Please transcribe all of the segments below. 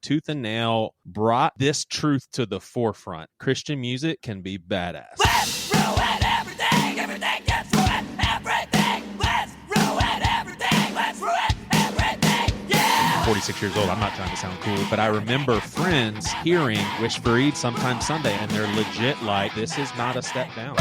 tooth and nail, brought this truth to the forefront. Christian music can be badass. Let's ruin everything. Everything gets ruined. Everything. Let's ruin everything. Let's ruin everything. Yeah. 46 years old. I'm not trying to sound cool, but I remember friends hearing Wish for Eid sometime Sunday, and they're legit like, this is not a step down.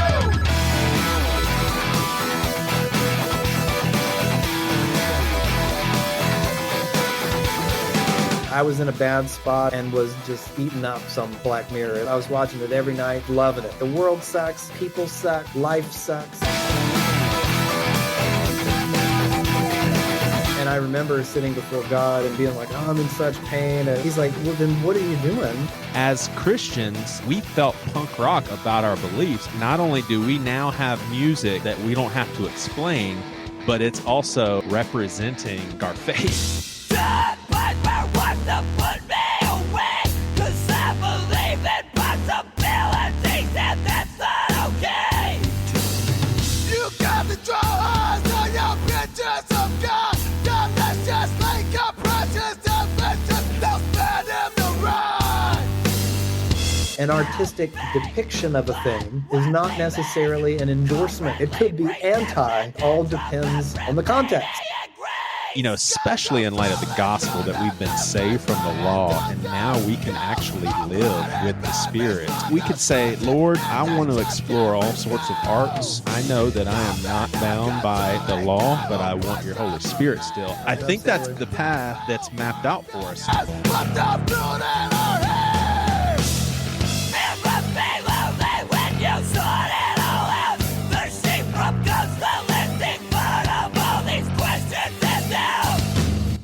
I was in a bad spot and was just eating up some Black Mirror. I was watching it every night, loving it. The world sucks, people suck, life sucks. And I remember sitting before God and being like, oh, I'm in such pain. And he's like, well, then what are you doing? As Christians, we felt punk rock about our beliefs. Not only do we now have music that we don't have to explain, but it's also representing our faith. To put me away, 'cause I believe in possibilities, and that's not okay. You got the drawers on your pictures of God. God, let's just make a precious definition. They'll spend him to run. An artistic depiction of a thing is not necessarily an endorsement. It could be anti. All depends on the context. You know, especially in light of the gospel that we've been saved from the law, and now we can actually live with the Spirit. We could say, Lord, I want to explore all sorts of arts. I know that I am not bound by the law, but I want your Holy Spirit still. I think that's the path that's mapped out for us.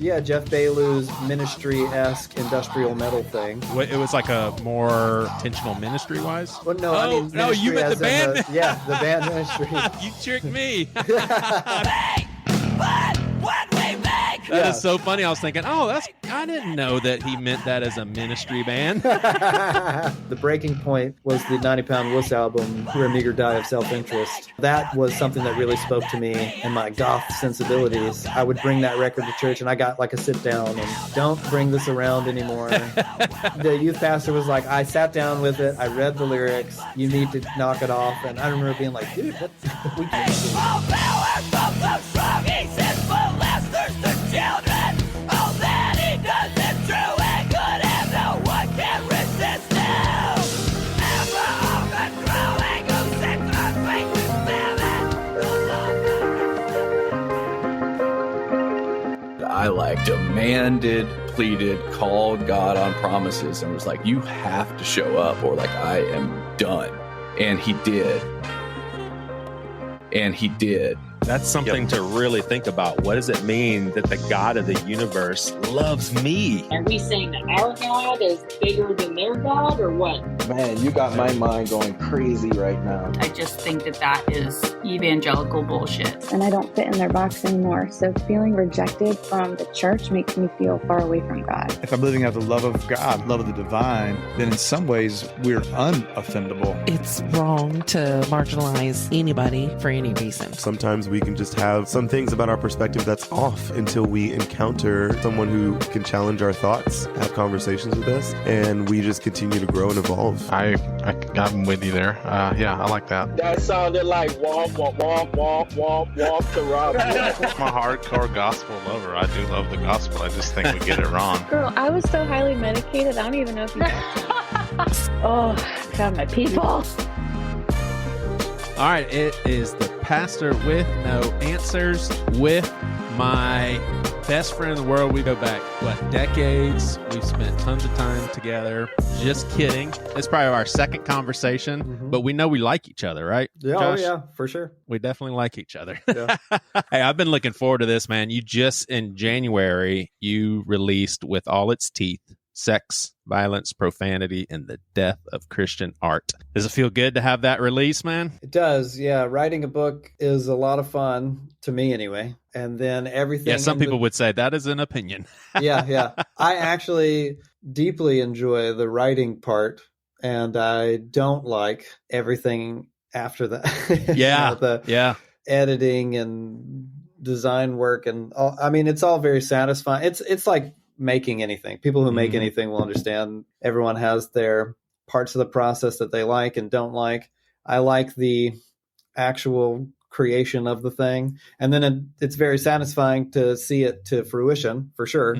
Yeah, Jeff Bailou's ministry-esque industrial metal thing. It was like a more intentional ministry-wise? Well, no, I mean, no, you meant the band. The band ministry. You tricked me. That is so funny. I was thinking, I didn't know that he meant that as a ministry band. The breaking point was the 90-Pound Wuss album, We're a Meager Die of Self-Interest. That was something that really spoke to me and my goth sensibilities. I would bring that record to church, and I got like a sit down and don't bring this around anymore. The youth pastor was like, I sat down with it, I read the lyrics, you need to knock it off. And I remember being like, dude, what we can't do. All power from the strong, he says, molesters the children. All that he does is true and good, and no one can resist now. Ever overthrowing who sits on I demanded, pleaded, called God on promises, and was like, you have to show up or like I am done. And he did. That's something to really think about. What does it mean that the God of the universe loves me? Are we saying that our God is bigger than their God, or what? Man, you got my mind going crazy right now. I just think that is evangelical bullshit. And I don't fit in their box anymore. So feeling rejected from the church makes me feel far away from God. If I'm living out the love of God, love of the divine, then in some ways we're unoffendable. It's wrong to marginalize anybody for any reason. Sometimes we can just have some things about our perspective that's off until we encounter someone who can challenge our thoughts, have conversations with us, and we just continue to grow and evolve. I'm with you there. Yeah, I like that. That sounded like womp, womp, womp, womp, womp, womp to Rob. I'm a hardcore gospel lover. I do love the gospel. I just think we get it wrong. Girl, I was so highly medicated, I don't even know if you Oh, God, my people. All right, it is the Pastor with No Answers with my best friend in the world. We go back, decades? We've spent tons of time together. Just kidding. It's probably our second conversation, but we know we like each other, right? Yeah, Josh? Oh yeah, for sure. We definitely like each other. Yeah. Hey, I've been looking forward to this, man. You just, in January, you released With All Its Teeth, Sex, Violence, Profanity, and the Death of Christian Art. Does it feel good to have that release, man? It does, yeah. Writing a book is a lot of fun, to me anyway. And then everything... Yeah, some people would say that is an opinion. Yeah. I actually deeply enjoy the writing part, and I don't like everything after that. Yeah, the editing and design work and all. I mean, it's all very satisfying. It's like making anything. People who make anything will understand. Everyone has their parts of the process that they like and don't like. I like the actual creation of the thing. And then it's very satisfying to see it to fruition, for sure.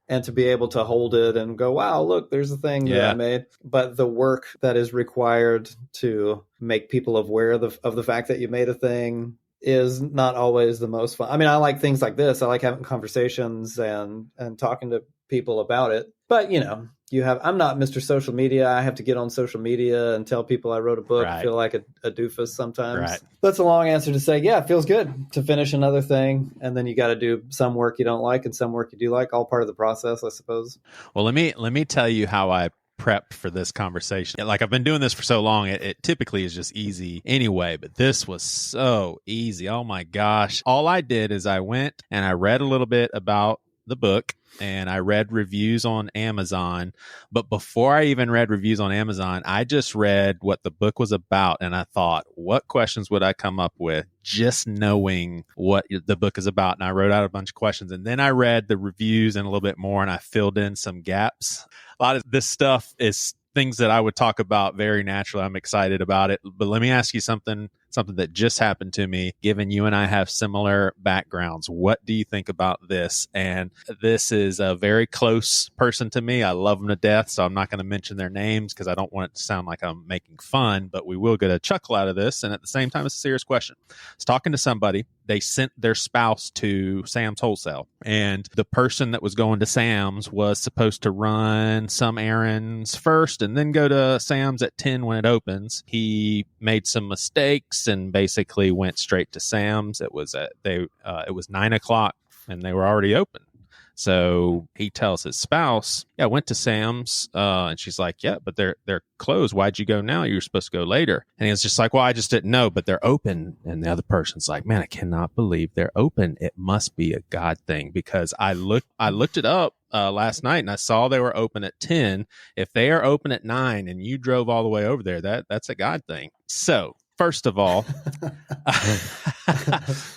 And to be able to hold it and go, wow, look, there's a thing that I made. But the work that is required to make people aware of the fact that you made a thing is not always the most fun. I mean, I like things like this. I like having conversations and talking to people about it. But, I'm not Mr. Social Media. I have to get on social media and tell people I wrote a book. I feel like a doofus sometimes. That's a long answer to say, yeah, it feels good to finish another thing. And then you got to do some work you don't like and some work you do like, all part of the process, I suppose. Well, let me tell you how I prepped for this conversation. Like, I've been doing this for so long, it typically is just easy anyway, but this was so easy. Oh my gosh. All I did is I went and I read a little bit about the book, and I read reviews on Amazon. But before I even read reviews on Amazon, I just read what the book was about. And I thought, what questions would I come up with just knowing what the book is about? And I wrote out a bunch of questions. And then I read the reviews and a little bit more, and I filled in some gaps. A lot of this stuff is things that I would talk about very naturally. I'm excited about it. But let me ask you something that just happened to me, given you and I have similar backgrounds. What do you think about this? And this is a very close person to me. I love them to death, so I'm not going to mention their names because I don't want it to sound like I'm making fun, but we will get a chuckle out of this. And at the same time, it's a serious question. I was talking to somebody. They sent their spouse to Sam's Wholesale, and the person that was going to Sam's was supposed to run some errands first and then go to Sam's at 10 when it opens. He made some mistakes and basically went straight to Sam's. It was it was 9 o'clock and they were already open. So he tells his spouse, I went to Sam's. And she's like, yeah, but they're closed. Why'd you go now? You were supposed to go later. And he was just like, well, I just didn't know, but they're open. And the other person's like, man, I cannot believe they're open. It must be a God thing, because I looked it up last night and I saw they were open at 10. If they are open at 9 and you drove all the way over there, that's a God thing. So first of all,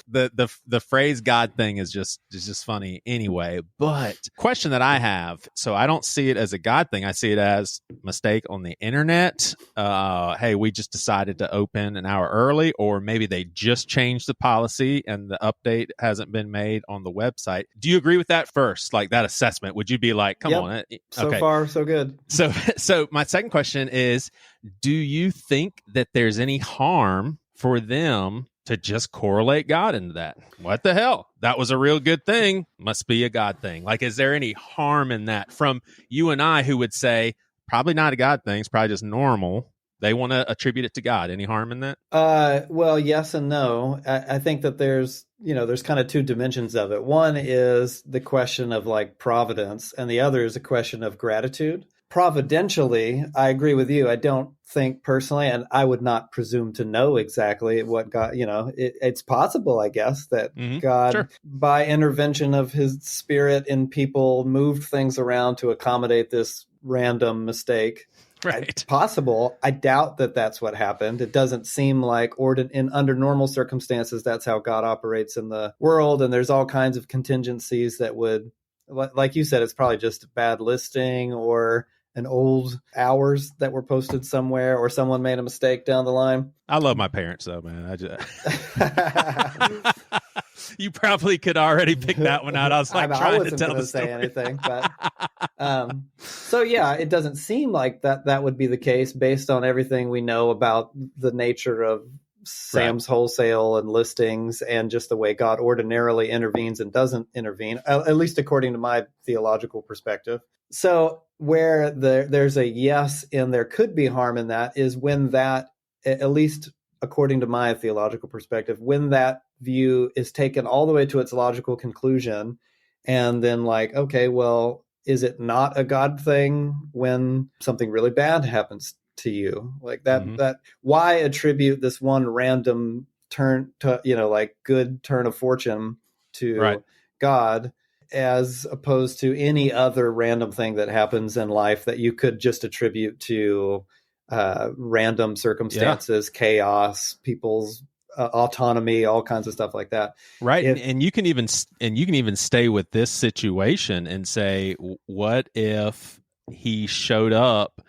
the phrase God thing is just funny anyway. But question that I have, so I don't see it as a God thing. I see it as mistake on the internet. Hey, we just decided to open an hour early, or maybe they just changed the policy and the update hasn't been made on the website. Do you agree with that first? Like that assessment? Would you be like, come on? Okay. So far, so good. So my second question is, do you think that there's any harm for them to just correlate God into that? What the hell? That was a real good thing. Must be a God thing. Like, is there any harm in that from you and I who would say, probably not a God thing, it's probably just normal? They want to attribute it to God. Any harm in that? Well, yes and no. I think that there's kind of two dimensions of it. One is the question of like providence, and the other is a question of gratitude. Providentially, I agree with you. I don't think personally, and I would not presume to know exactly what God, it's possible, I guess, that God, by intervention of his spirit in people, moved things around to accommodate this random mistake. Right. It's possible. I doubt that that's what happened. It doesn't seem like, under normal circumstances, that's how God operates in the world. And there's all kinds of contingencies that would, like you said, it's probably just a bad listing or an old hours that were posted somewhere, or someone made a mistake down the line. I love my parents though, man. You probably could already pick that one out. I was like, I wasn't going to say anything, but so yeah, it doesn't seem like that would be the case based on everything we know about the nature of Sam's Wholesale and listings, and just the way God ordinarily intervenes and doesn't intervene, at least according to my theological perspective. So where there's a yes and there could be harm in that is when that, at least according to my theological perspective, when that view is taken all the way to its logical conclusion, and then like, okay, well, is it not a God thing when something really bad happens to you? Like that why attribute this one random turn to, like good turn of fortune to God, as opposed to any other random thing that happens in life that you could just attribute to random circumstances, chaos, people's autonomy, all kinds of stuff like that. Right. And you can even stay with this situation and say, what if he showed up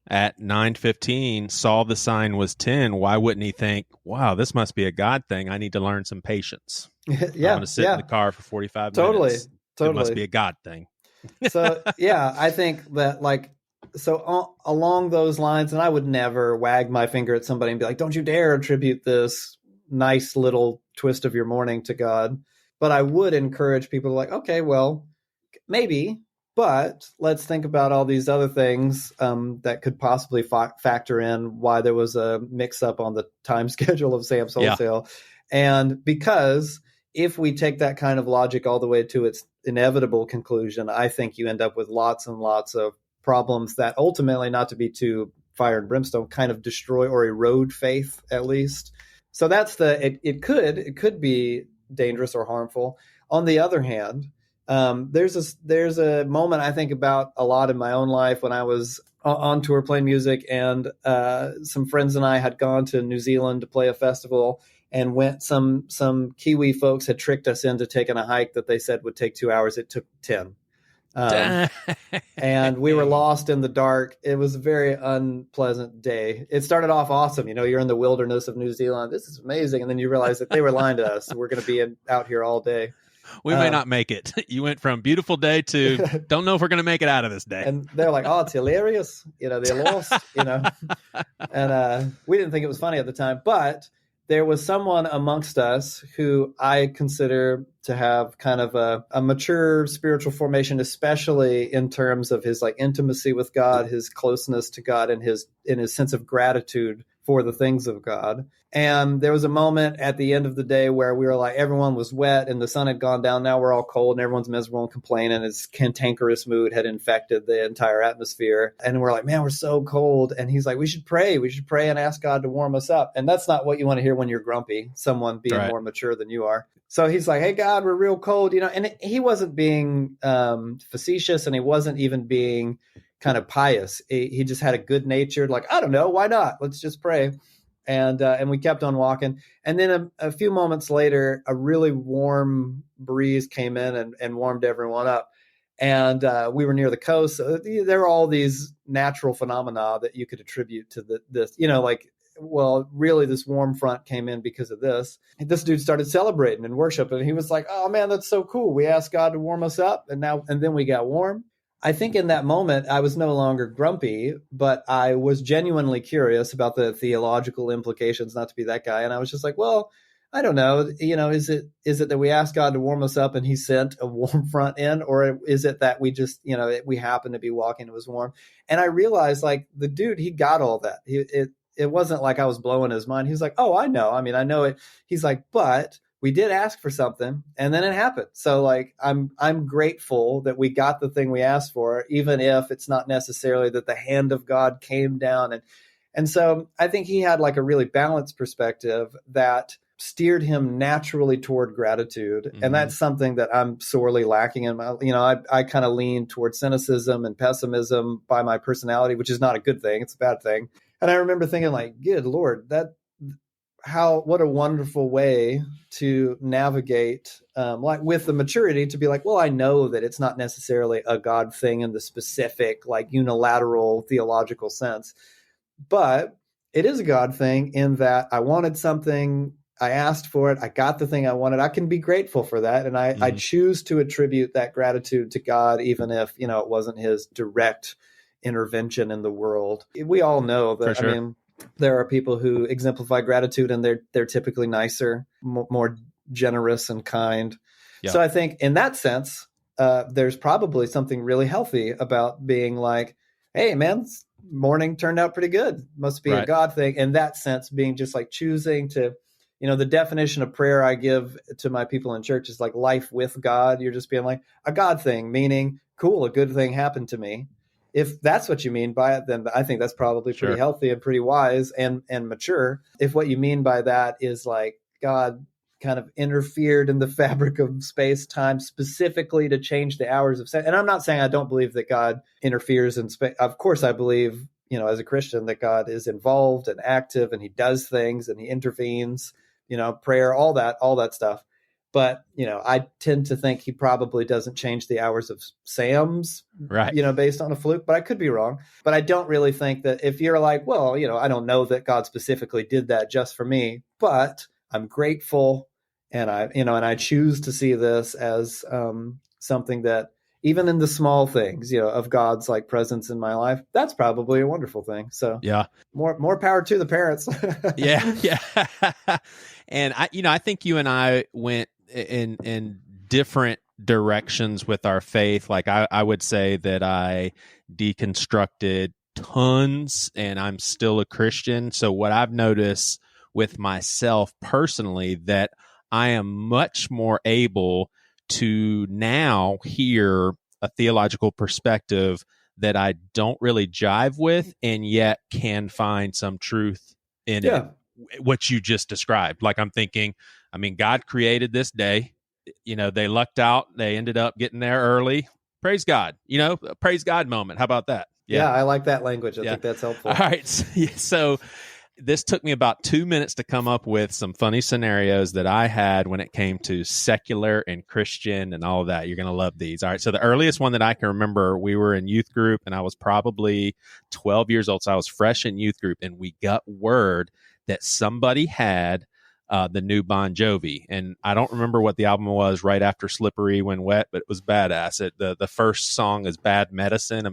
at 9:15, saw the sign was 10? Why wouldn't he think, wow, this must be a God thing. I need to learn some patience. Yeah. I'm going to sit in the car for 45 Totally. minutes. Totally. It must be a God thing. So, yeah, I think that along those lines, and I would never wag my finger at somebody and be like, don't you dare attribute this nice little twist of your morning to God. But I would encourage people to okay, well, maybe, but let's think about all these other things that could possibly factor in why there was a mix-up on the time schedule of Sam's Wholesale. And because if we take that kind of logic all the way to its inevitable conclusion, I think you end up with lots and lots of problems that ultimately, not to be too fire and brimstone, kind of destroy or erode faith, at least. So that's it could be dangerous or harmful. On the other hand, there's a moment I think about a lot in my own life when I was on tour playing music, and some friends and I had gone to New Zealand to play a festival, and some Kiwi folks had tricked us into taking a hike that they said would take 2 hours. It took 10. And we were lost in the dark. It was a very unpleasant day. It started off awesome. You're in the wilderness of New Zealand. This is amazing. And then you realize that they were lying to us. We're going to be out here all day. We may not make it. You went from beautiful day to don't know if we're going to make it out of this day. And they're like, oh, it's hilarious. They're lost, And we didn't think it was funny at the time. But there was someone amongst us who I consider to have kind of a mature spiritual formation, especially in terms of his intimacy with God, his closeness to God, and his sense of gratitude for the things of God. And there was a moment at the end of the day where we were everyone was wet and the sun had gone down. Now we're all cold and everyone's miserable and complaining. His cantankerous mood had infected the entire atmosphere. And we're like, man, we're so cold. And he's like, we should pray. We should pray and ask God to warm us up. And that's not what you want to hear when you're grumpy, someone being more mature than you are. So he's like, hey, God, we're real cold, and he wasn't being facetious, and he wasn't even being kind of pious. He just had a good natured, I don't know, why not? Let's just pray. And we kept on walking. And then a few moments later, a really warm breeze came in and warmed everyone up. And we were near the coast. So there were all these natural phenomena that you could attribute to this, well, really, this warm front came in because of this. And this dude started celebrating and worshiping. And he was like, oh, man, that's so cool. We asked God to warm us up. And then we got warm. I think in that moment, I was no longer grumpy, but I was genuinely curious about the theological implications, not to be that guy. And I was just like, well, I don't know, is it that we asked God to warm us up and he sent a warm front in, or is it that we just, we happened to be walking, it was warm. And I realized the dude, he got all that. It wasn't like I was blowing his mind. He was like, oh, I know. I mean, I know it. He's like, but we did ask for something and then it happened. So I'm grateful that we got the thing we asked for, even if it's not necessarily that the hand of God came down. And so I think he had a really balanced perspective that steered him naturally toward gratitude. Mm-hmm. And that's something that I'm sorely lacking in my, I kind of lean toward cynicism and pessimism by my personality, which is not a good thing. It's a bad thing. And I remember thinking good Lord, what a wonderful way to navigate, with the maturity to be well, I know that it's not necessarily a God thing in the specific, unilateral theological sense, but it is a God thing in that I wanted something, I asked for it, I got the thing I wanted. I can be grateful for that. And I choose to attribute that gratitude to God, even if, it wasn't his direct intervention in the world. We all know that, sure. I mean, there are people who exemplify gratitude and they're typically nicer, more generous and kind. Yeah. So I think in that sense, there's probably something really healthy about being hey, man, morning turned out pretty good. Must be a God thing. In that sense, being just choosing to, the definition of prayer I give to my people in church is life with God. You're just being a God thing, meaning, cool, a good thing happened to me. If that's what you mean by it, then I think that's probably pretty healthy and pretty wise and mature. If what you mean by that is God kind of interfered in the fabric of space time specifically to change the hours of sex. And I'm not saying I don't believe that God interferes in space. Of course, I believe, as a Christian, that God is involved and active and he does things and he intervenes. prayer, all that stuff. But, I tend to think he probably doesn't change the hours of Sam's, right, based on a fluke, but I could be wrong. But I don't really think that if you're like, well, I don't know that God specifically did that just for me, but I'm grateful. And I choose to see this as something that even in the small things, of God's like presence in my life, that's probably a wonderful thing. So yeah, more power to the parents. yeah. And I think you and I went in different directions with our faith. Like I would say that I deconstructed tons and I'm still a Christian. So what I've noticed with myself personally, that I am much more able to now hear a theological perspective that I don't really jive with and yet can find some truth in it, what you just described. Like I'm thinking, God created this day, they lucked out. They ended up getting there early. Praise God, praise God moment. How about that? Yeah, I like that language. I think that's helpful. All right. So this took me about 2 minutes to come up with some funny scenarios that I had when it came to secular and Christian and all of that. You're going to love these. All right. So the earliest one that I can remember, we were in youth group and I was probably 12 years old. So I was fresh in youth group and we got word that somebody had the new Bon Jovi. And I don't remember what the album was right after Slippery When Wet, but it was badass. The first song is Bad Medicine.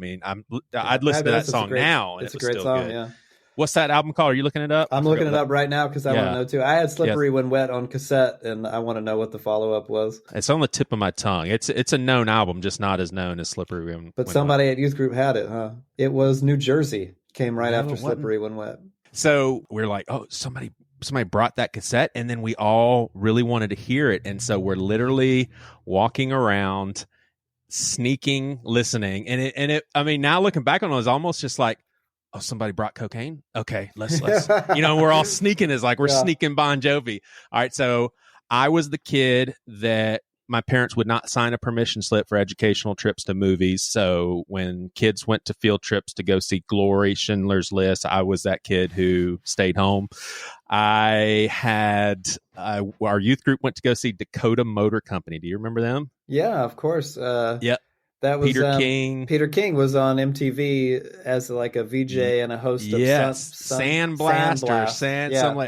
I'd listen to that song now. And it's it was a great still song. good. Yeah. What's that album called? Are you looking it up? I'm looking it up right now because I want to know too. I had Slippery When Wet on cassette, and I want to know what the follow-up was. It's on the tip of my tongue. It's a known album, just not as known as Slippery When Wet. But somebody at youth group had it, huh? It was New Jersey. Came right after Slippery When Wet. So we're like, oh, somebody brought that cassette, and then we all really wanted to hear it, and so we're literally walking around, sneaking, listening, and it. Now looking back on it, it was almost just like, oh, somebody brought cocaine? Okay, let's we're all sneaking as like we're sneaking Bon Jovi. All right, so I was the kid that my parents would not sign a permission slip for educational trips to movies. So when kids went to field trips to go see Glory, Schindler's List, I was that kid who stayed home. I had our youth group went to go see Dakota Motor Company. Do you remember them? Yeah, of course. Yep. That was Peter King. Peter King was on MTV as like a VJ and a host of Sandblaster.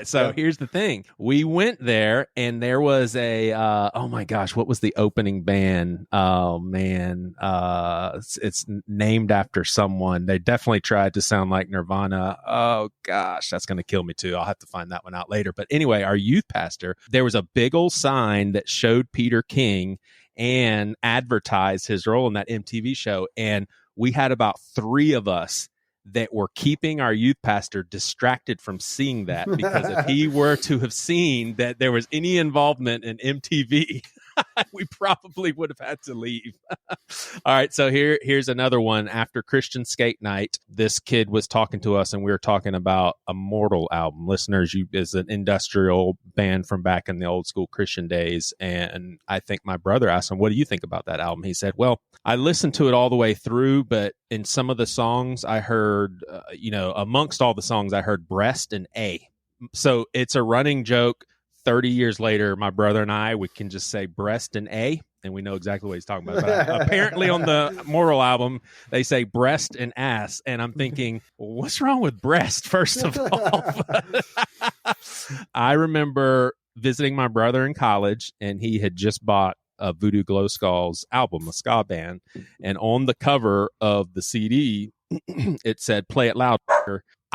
So here's the thing. We went there and there was a, oh my gosh, what was the opening band? Oh man. It's named after someone. They definitely tried to sound like Nirvana. Oh gosh, that's going to kill me too. I'll have to find that one out later. But anyway, our youth pastor, there was a big old sign that showed Peter King and advertised his role in that MTV show. And we had about 3 of us that were keeping our youth pastor distracted from seeing that, because if he were to have seen that there was any involvement in MTV, we probably would have had to leave. All right, so here's another one. After Christian Skate Night, this kid was talking to us, and we were talking about Immortal album. Listeners, is an industrial band from back in the old school Christian days, and I think my brother asked him, what do you think about that album? He said, well, I listened to it all the way through, but in some of the songs I heard, amongst all the songs, I heard Breast and A. So it's a running joke. 30 years later, my brother and we can just say breast and A, and we know exactly what he's talking about. But apparently on the Moral album, they say breast and ass. And I'm thinking, well, what's wrong with breast, first of all? I remember visiting my brother in college, and he had just bought a Voodoo Glow Skulls album, a ska band. And on the cover of the CD, it said, "Play it loud."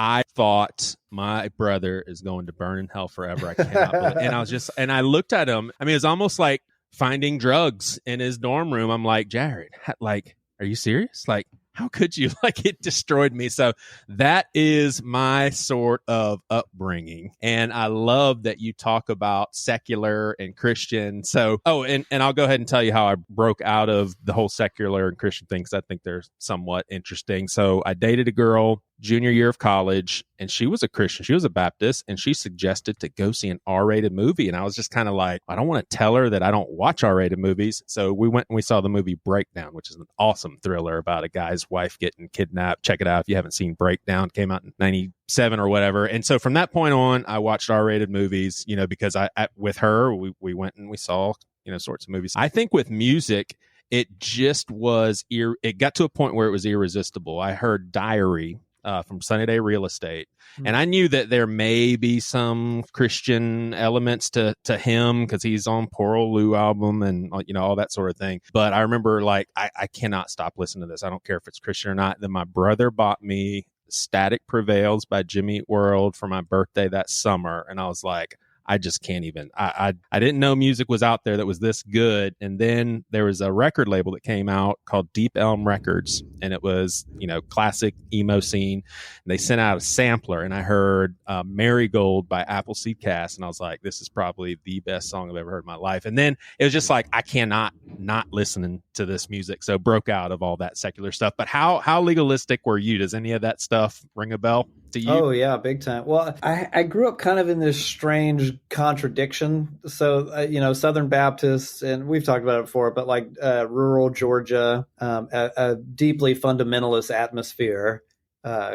I thought, my brother is going to burn in hell forever. I cannot believe it. And I looked at him. It was almost like finding drugs in his dorm room. I'm like, Jared, are you serious? How could you? It destroyed me. So that is my sort of upbringing. And I love that you talk about secular and Christian. So, and I'll go ahead and tell you how I broke out of the whole secular and Christian thing, because I think they're somewhat interesting. So I dated a girl junior year of college, and she was a Christian. She was a Baptist, and she suggested to go see an R-rated movie. And I was just kind of like, I don't want to tell her that I don't watch R-rated movies. So we went and we saw the movie Breakdown, which is an awesome thriller about a guy's wife getting kidnapped. Check it out if you haven't seen Breakdown. It came out in 97 or whatever. And so from that point on, I watched R-rated movies, because with her, we went and we saw, sorts of movies. I think with music, it just was, it got to a point where it was irresistible. I heard Diary from Sunny Day Real Estate. And I knew that there may be some Christian elements to him because he's on Poor Old Lou album and, all that sort of thing. But I remember I cannot stop listening to this. I don't care if it's Christian or not. Then my brother bought me Static Prevails by Jimmy Eat World for my birthday that summer. And I was like, I just can't even. I didn't know music was out there that was this good. And then there was a record label that came out called Deep Elm Records, and it was classic emo scene. And they sent out a sampler, and I heard Marigold by Appleseed Cast, and I was like, this is probably the best song I've ever heard in my life. And then it was just like, I cannot not listening to this music. So broke out of all that secular stuff. But how legalistic were you? Does any of that stuff ring a bell to you? Oh yeah, big time. Well, I grew up kind of in this strange contradiction. So, Southern Baptists, and we've talked about it before, but like rural Georgia, a deeply fundamentalist atmosphere,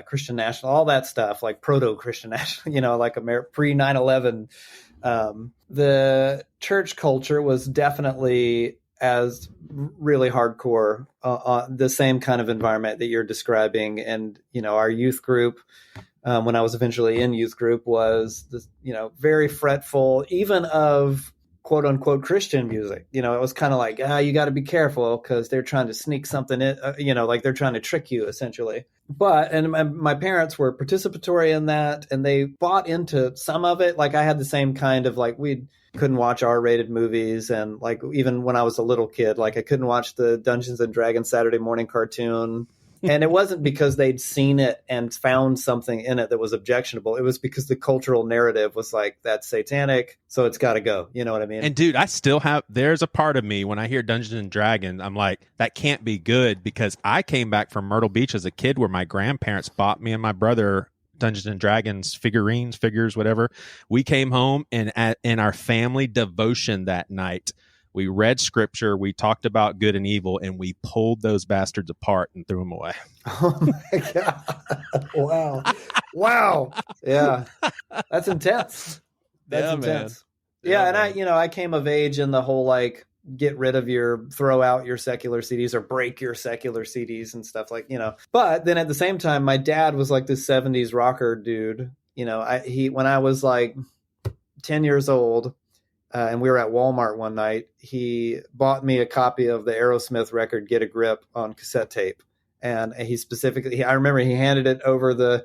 Christian national, all that stuff, like proto-Christian national, like pre 9/11. The church culture was definitely as really hardcore, the same kind of environment that you're describing. And, our youth group, when I was eventually in youth group, was this, very fretful, even of quote unquote Christian music. It was kind of like, you got to be careful because they're trying to sneak something in, like they're trying to trick you essentially. And my parents were participatory in that, and they bought into some of it. Like I had the same kind of like, we couldn't watch R-rated movies. And like, even when I was a little kid, like I couldn't watch the Dungeons and Dragons Saturday morning cartoon. And it wasn't because they'd seen it and found something in it that was objectionable. It was because the cultural narrative was like, that's satanic, so it's got to go. You know what I mean? And dude, there's a part of me when I hear Dungeons and Dragons, I'm like, that can't be good, because I came back from Myrtle Beach as a kid where my grandparents bought me and my brother Dungeons and Dragons figures, whatever. We came home, and in our family devotion that night, we read scripture, we talked about good and evil, and we pulled those bastards apart and threw them away. Oh my God. Wow. Yeah. That's intense. That's intense. Man. Yeah. And I came of age in the whole, like, throw out your secular CDs or break your secular CDs and stuff like, but then at the same time, my dad was like this 70s rocker dude. When I was like 10 years old, and we were at Walmart one night, he bought me a copy of the Aerosmith record, Get a Grip, on cassette tape. And I remember he handed it over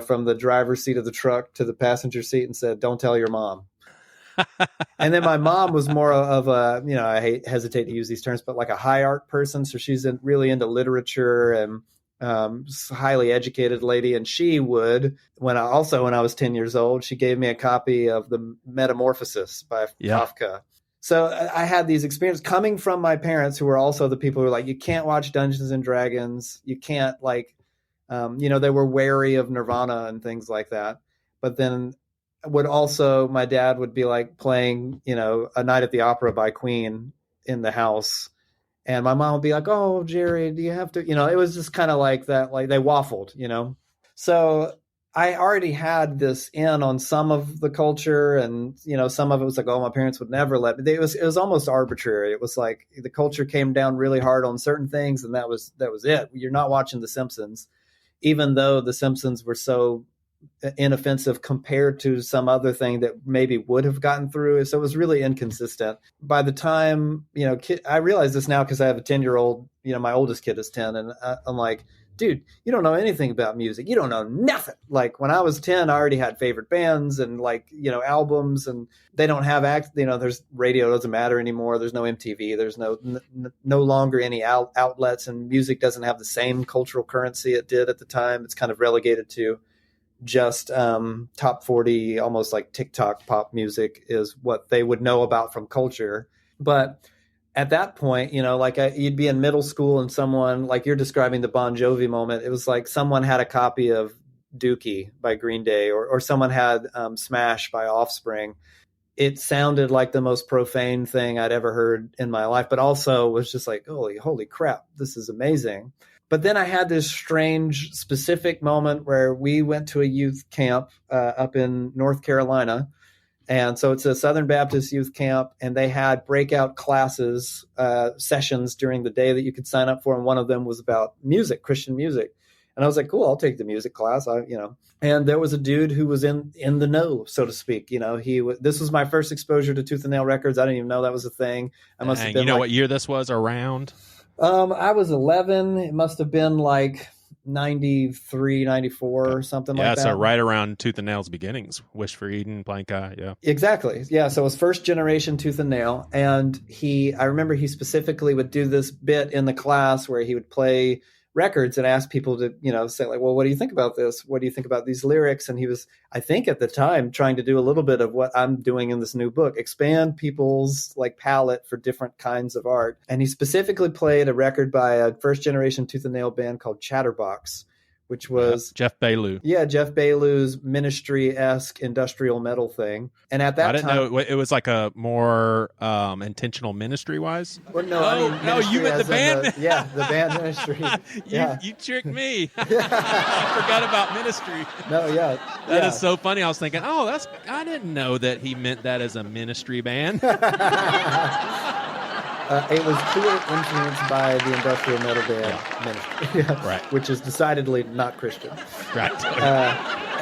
from the driver's seat of the truck to the passenger seat and said, "Don't tell your mom." And then my mom was more of a, I hesitate to use these terms, but like a high art person. So she's really into literature and highly educated lady. And she would, when I was 10 years old, she gave me a copy of the Metamorphosis by Kafka. So I had these experiences coming from my parents, who were also the people who were like, you can't watch Dungeons and Dragons. You can't they were wary of Nirvana and things like that. But then my dad would be like playing, A Night at the Opera by Queen in the house. And my mom would be like, "Oh, Jerry, do you have to?" It was just kind of like that. Like they waffled, So I already had this in on some of the culture, and some of it was like, "Oh, my parents would never let me." It was almost arbitrary. It was like the culture came down really hard on certain things, and that was it. You're not watching The Simpsons, even though The Simpsons were so inoffensive compared to some other thing that maybe would have gotten through. So it was really inconsistent. By the time, I realize this now because I have a 10-year-old, my oldest kid is 10. And I'm like, dude, you don't know anything about music. You don't know nothing. Like when I was 10, I already had favorite bands and albums, and they don't have there's radio doesn't matter anymore. There's no MTV. There's no longer any outlets, and music doesn't have the same cultural currency it did at the time. It's kind of relegated to just top 40, almost like TikTok pop music is what they would know about from culture. But at that point, you'd be in middle school and someone, like you're describing the Bon Jovi moment, it was like someone had a copy of Dookie by Green Day, or someone had Smash by Offspring, it sounded like the most profane thing I'd ever heard in my life, but also was just like, holy crap, this is amazing. But then I had this strange specific moment where we went to a youth camp up in North Carolina. And so it's a Southern Baptist youth camp, and they had breakout classes, sessions during the day that you could sign up for. And one of them was about music, Christian music. And I was like, cool, I'll take the music class. And there was a dude who was in the know, so to speak. This was my first exposure to Tooth and Nail Records. I didn't even know that was a thing. I must have been. You know what year this was around? I was 11. It must have been like 93, 94 or something like that. Yeah, so right around Tooth and Nail's beginnings. Wish for Eden, Blank Eye, yeah. Exactly. Yeah, so it was first generation Tooth and Nail. And I remember he specifically would do this bit in the class where he would play records and ask people to, say like, well, what do you think about this? What do you think about these lyrics? And he was, I think at the time, trying to do a little bit of what I'm doing in this new book, expand people's like palette for different kinds of art. And he specifically played a record by a first generation Tooth and Nail band called Chatterbox, which was Jeff Bailu. Yeah, Jeff Bailu's Ministry-esque industrial metal thing. And at that time, I didn't know it was like a more intentional ministry-wise. Well, no, you meant the band. The band Ministry. You tricked me. I forgot about Ministry. No, yeah, that is so funny. I was thinking, I didn't know that he meant that as a ministry band. It was clearly influenced by the industrial metal band Ministry, right? Which is decidedly not Christian, right?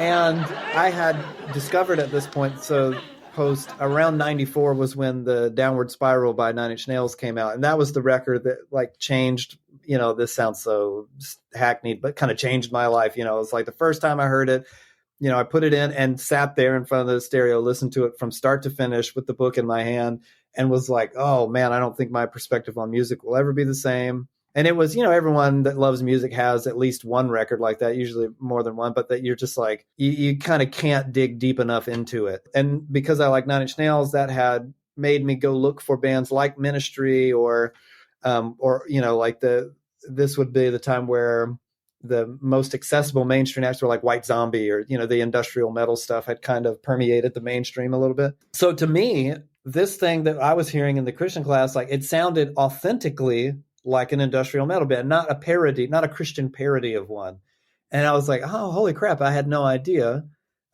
And I had discovered at this point, so post around '94 was when the Downward Spiral by Nine Inch Nails came out, and that was the record that like changed. This sounds so hackneyed, but kind of changed my life. It was like the first time I heard it. I put it in and sat there in front of the stereo, listened to it from start to finish with the book in my hand, and was like, oh man, I don't think my perspective on music will ever be the same. And it was, everyone that loves music has at least one record like that, usually more than one, but that you're just like, you kind of can't dig deep enough into it. And because I like Nine Inch Nails, that had made me go look for bands like Ministry or this would be the time where the most accessible mainstream acts were like White Zombie or, the industrial metal stuff had kind of permeated the mainstream a little bit. So to me, this thing that I was hearing in the Christian class, like it sounded authentically like an industrial metal band, not a parody, not a Christian parody of one. And I was like, oh, holy crap, I had no idea.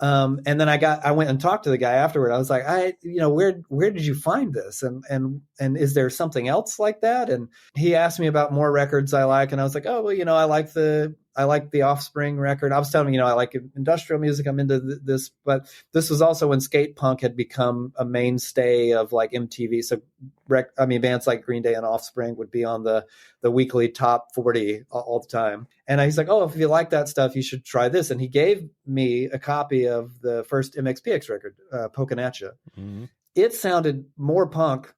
And then I went and talked to the guy afterward. I was like, where did you find this? And is there something else like that? And he asked me about more records I like. And I was like, oh, well, I like the Offspring record. I was telling him, I like industrial music. I'm into this, but this was also when skate punk had become a mainstay of like MTV. So, bands like Green Day and Offspring would be on the weekly top 40 all the time. And he's like, oh, if you like that stuff, you should try this. And he gave me a copy of the first MXPX record, Pokin' At Ya. Mm-hmm. It sounded more punk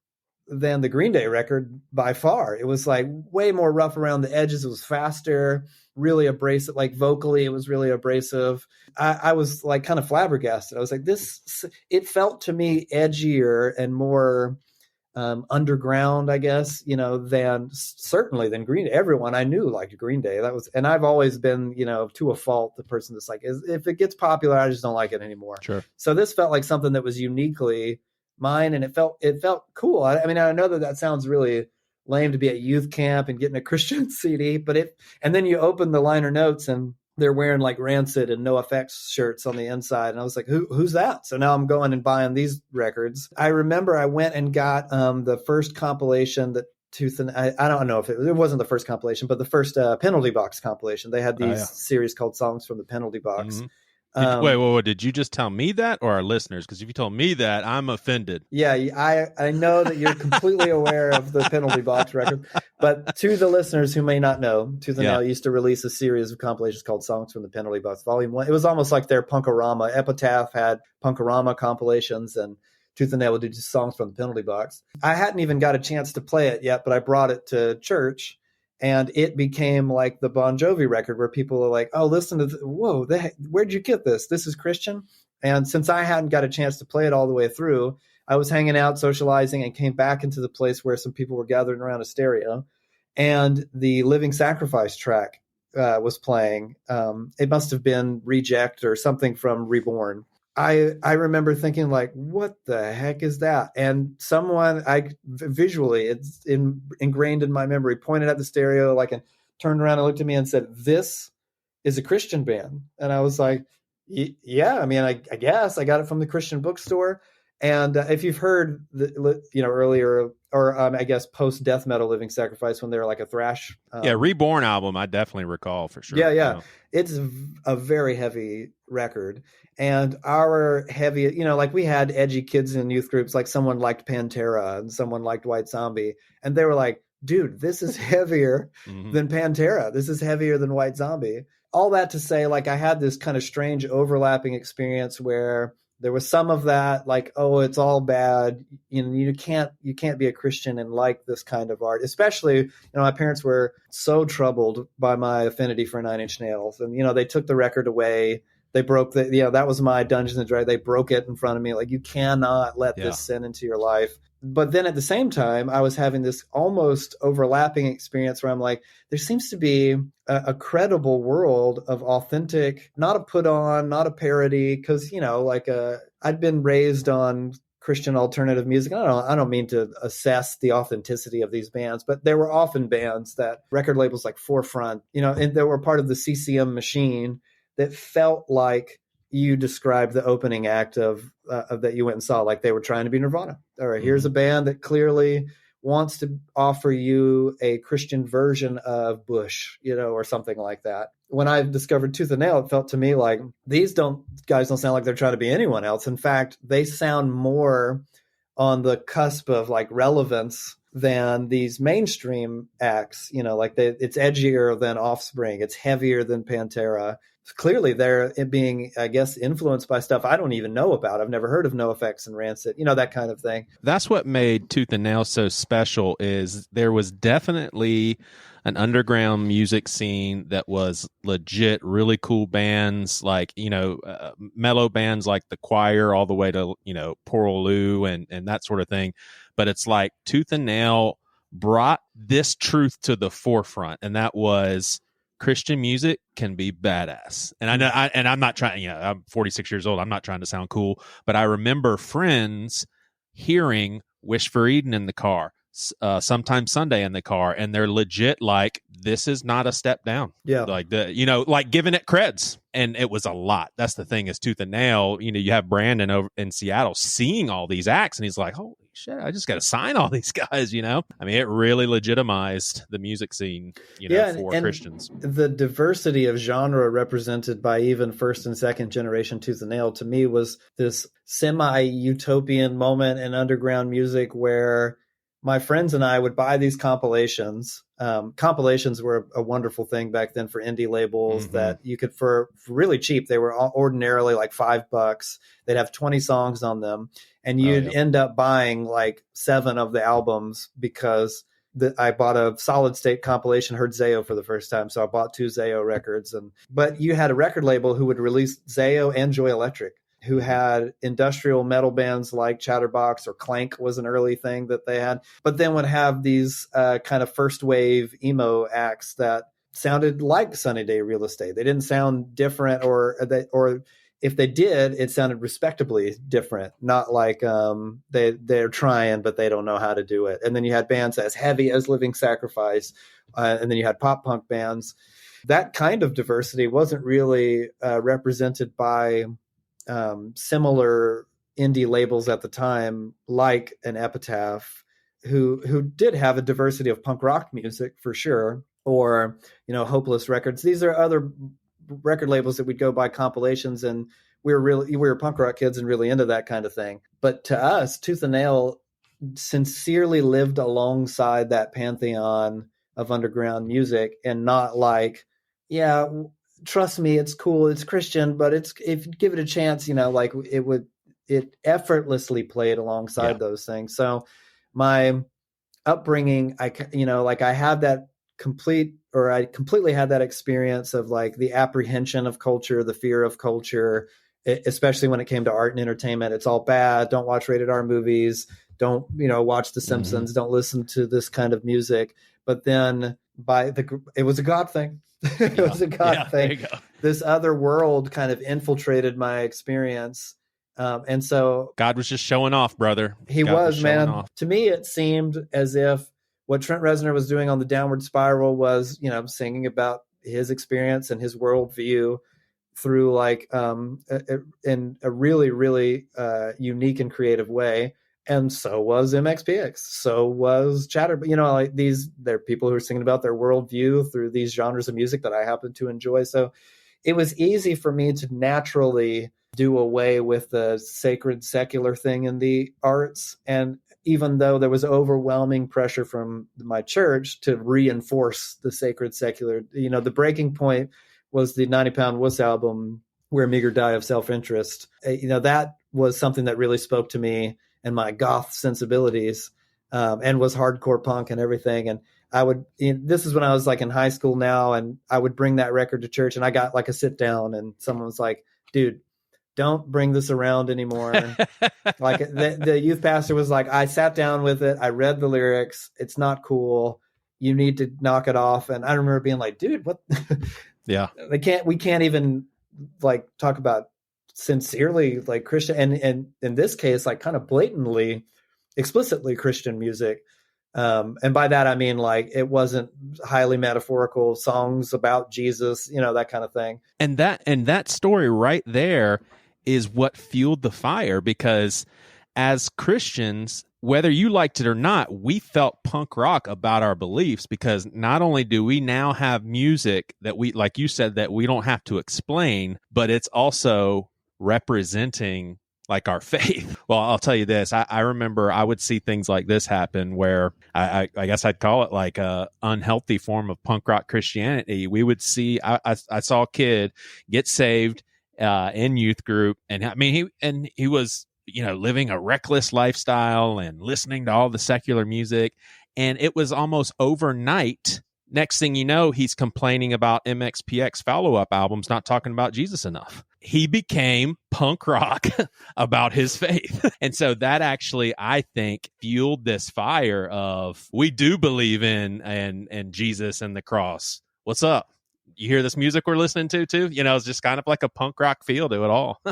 than the Green Day record by far. It was like way more rough around the edges. It was faster, really abrasive, like vocally, it was really abrasive. I was like kind of flabbergasted. I was like, it felt to me edgier and more underground, I guess, than Green Day. Everyone I knew liked Green Day. And I've always been, to a fault, the person that's like, if it gets popular, I just don't like it anymore. Sure. So this felt like something that was uniquely mine, and it felt cool. I know that sounds really lame to be at youth camp and getting a Christian CD, and then you open the liner notes and they're wearing like Rancid and NoFX shirts on the inside. And I was like, who's that? So now I'm going and buying these records. I remember I went and got the first compilation that I don't know if it wasn't the first compilation, but the first Penalty Box compilation. They had these series called Songs from the Penalty Box. Mm-hmm. Wait, did you just tell me that or our listeners? Because if you told me that, I'm offended. Yeah, I know that you're completely aware of the Penalty Box record, but to the listeners who may not know, Tooth and Nail used to release a series of compilations called Songs from the Penalty Box, Volume 1. It was almost like their Punkorama. Epitaph had Punkorama compilations, and Tooth and Nail would do just Songs from the Penalty Box. I hadn't even got a chance to play it yet, but I brought it to church. And it became like the Bon Jovi record where people are like, oh, listen to whoa, where'd you get this? This is Christian. And since I hadn't got a chance to play it all the way through, I was hanging out, socializing, and came back into the place where some people were gathering around a stereo. And the Living Sacrifice track was playing. It must have been Reject or something from Reborn. I remember thinking like, what the heck is that? And someone visually, it's ingrained in my memory, pointed at the stereo like and turned around and looked at me and said, "This is a Christian band." And I was like, yeah, I mean, I guess I got it from the Christian bookstore. And if you've heard, earlier, or I guess post death metal Living Sacrifice, when they were like a thrash. Reborn album, I definitely recall for sure. Yeah. It's a very heavy record. And our heavy, like we had edgy kids in youth groups, like someone liked Pantera and someone liked White Zombie. And they were like, dude, this is heavier than Pantera. This is heavier than White Zombie. All that to say, like, I had this kind of strange overlapping experience where there was some of that, like, oh, it's all bad. You can't be a Christian and like this kind of art. Especially, my parents were so troubled by my affinity for Nine Inch Nails, and they took the record away. They broke that was my Dungeons and Dragons. They broke it in front of me. Like, you cannot let this sin into your life. But then at the same time, I was having this almost overlapping experience where I'm like, there seems to be a credible world of authentic, not a put on, not a parody. Because, I'd been raised on Christian alternative music. I don't mean to assess the authenticity of these bands, but there were often bands that record labels like Forefront, and they were part of the CCM machine that felt like you described the opening act of that you went and saw, like they were trying to be Nirvana. All right, here's a band that clearly wants to offer you a Christian version of Bush, or something like that. When I discovered Tooth and Nail, it felt to me like these guys don't sound like they're trying to be anyone else. In fact, they sound more on the cusp of like relevance than these mainstream acts. It's edgier than Offspring. It's heavier than Pantera. Clearly they're being, I guess, influenced by stuff I don't even know about. I've never heard of NoFX and Rancid, that kind of thing. That's what made Tooth and Nail so special, is there was definitely an underground music scene that was legit really cool bands, like, mellow bands like The Choir all the way to, Poor Lou and that sort of thing. But it's like Tooth and Nail brought this truth to the forefront, and that was Christian music can be badass. And I know, I'm not trying, I'm 46 years old. I'm not trying to sound cool, but I remember friends hearing Wish for Eden in the car, Sometimes Sunday in the car, and they're legit like, this is not a step down. Yeah. Like like giving it creds. And it was a lot. That's the thing, is Tooth and Nail, you have Brandon over in Seattle seeing all these acts, and he's like, holy shit, I just got to sign all these guys, I mean, it really legitimized the music scene, for and Christians. The diversity of genre represented by even first and second generation Tooth and Nail, to me, was this semi-utopian moment in underground music where my friends and I would buy these compilations. Compilations were a wonderful thing back then for indie labels that you could, for really cheap, they were ordinarily like $5. They'd have 20 songs on them, and you'd end up buying like 7 of the albums because I bought a solid state compilation, heard Zayo for the first time. So I bought 2 Zayo records. But you had a record label who would release Zayo and Joy Electric, who had industrial metal bands like Chatterbox, or Clank was an early thing that they had, but then would have these kind of first wave emo acts that sounded like Sunny Day Real Estate. They didn't sound different, or if they did, it sounded respectably different, not like they're trying, but they don't know how to do it. And then you had bands as heavy as Living Sacrifice, and then you had pop punk bands. That kind of diversity wasn't really represented by similar indie labels at the time, like an Epitaph, who did have a diversity of punk rock music for sure, or Hopeless Records. These are other record labels that we'd go buy compilations, and we were punk rock kids and really into that kind of thing. But to us, Tooth and Nail sincerely lived alongside that pantheon of underground music, and not like, trust me, it's cool, it's Christian, but if you give it a chance, like it effortlessly played alongside those things. So my upbringing, I had that I completely had that experience of like the apprehension of culture, the fear of culture, especially when it came to art and entertainment. It's all bad. Don't watch rated R movies. Don't, watch The Simpsons. Don't listen to this kind of music. But then it was a God thing. It was a God Yeah, thing. there you go. This other world kind of infiltrated my experience. And so God was just showing off, brother. he God was, showing man. off. To me, it seemed as if what Trent Reznor was doing on the Downward Spiral was, singing about his experience and his worldview through in a really, really unique and creative way. And so was MXPX. So was Chatter. But there are people who are singing about their worldview through these genres of music that I happen to enjoy. So it was easy for me to naturally do away with the sacred secular thing in the arts. And even though there was overwhelming pressure from my church to reinforce the sacred secular, the breaking point was the 90-Pound Wuss album, Where Meager Die of Self-Interest. That was something that really spoke to me and my goth sensibilities, and was hardcore punk and everything. And this is when I was like in high school now, and I would bring that record to church, and I got like a sit down, and someone was like, dude, don't bring this around anymore. Like the youth pastor was like, I sat down with it. I read the lyrics. It's not cool. You need to knock it off. And I remember being like, dude, what? Yeah. We can't even like talk about sincerely like Christian, and in this case, like kind of blatantly, explicitly Christian music. And by that, I mean, like, it wasn't highly metaphorical songs about Jesus, that kind of thing. And that story right there is what fueled the fire, because as Christians, whether you liked it or not, we felt punk rock about our beliefs, because not only do we now have music that we, like you said, that we don't have to explain, but it's also representing like our faith. Well, I'll tell you this. I remember I would see things like this happen where I guess I'd call it like a unhealthy form of punk rock Christianity. We would see, I saw a kid get saved in youth group. And I mean, he was, living a reckless lifestyle and listening to all the secular music. And it was almost overnight. Next thing you know, he's complaining about MXPX follow-up albums, not talking about Jesus enough. He became punk rock about his faith. And so that actually, I think, fueled this fire of, we do believe in and Jesus and the cross. What's up? You hear this music we're listening to too? It's just kind of like a punk rock feel to it all.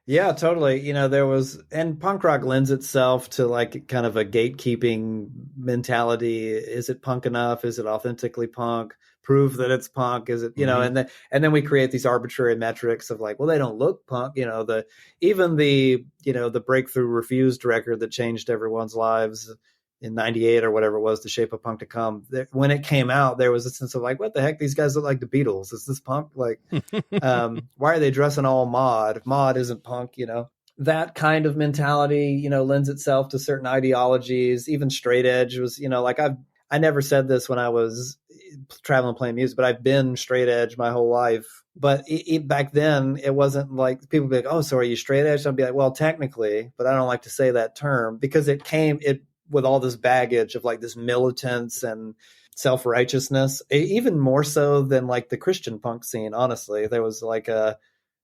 Yeah, totally. And punk rock lends itself to like kind of a gatekeeping mentality. Is it punk enough? Is it authentically punk? Prove that it's punk. Is it, Mm-hmm. and then we create these arbitrary metrics of like, well, they don't look punk, the Breakthrough Refused record that changed everyone's lives in 98 or whatever it was, The Shape of Punk to Come. When it came out, there was a sense of like, what the heck? These guys look like the Beatles. Is this punk? Like, why are they dressing all mod? Mod isn't punk, That kind of mentality, lends itself to certain ideologies. Even straight edge was, like I never said this when I was traveling playing music, but I've been straight edge my whole life. But back then, it wasn't like people would be like, oh, so are you straight edge? I'd be like, well, technically, but I don't like to say that term because it with all this baggage of like this militance and self-righteousness, even more so than like the Christian punk scene. Honestly, there was like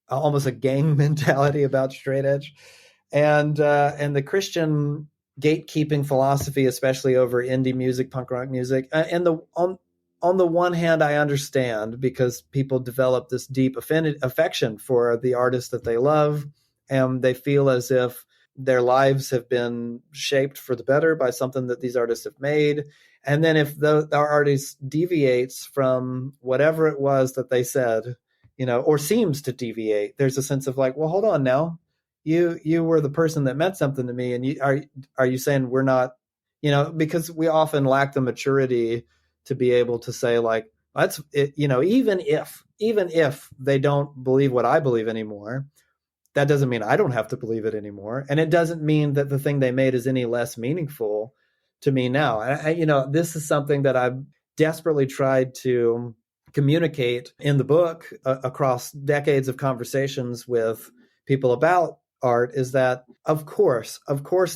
almost a gang mentality about straight edge, and the Christian gatekeeping philosophy, especially over indie music, punk rock music. And on the one hand, I understand because people develop this deep affection for the artist that they love, and they feel as if their lives have been shaped for the better by something that these artists have made. And then if our artist deviates from whatever it was that they said, or seems to deviate, there's a sense of like, well, hold on now. You were the person that meant something to me. And are you saying we're not, because we often lack the maturity to be able to say like, that's it, even if they don't believe what I believe anymore, that doesn't mean I don't have to believe it anymore. And it doesn't mean that the thing they made is any less meaningful to me now. This is something that I've desperately tried to communicate in the book across decades of conversations with people about art, is that of course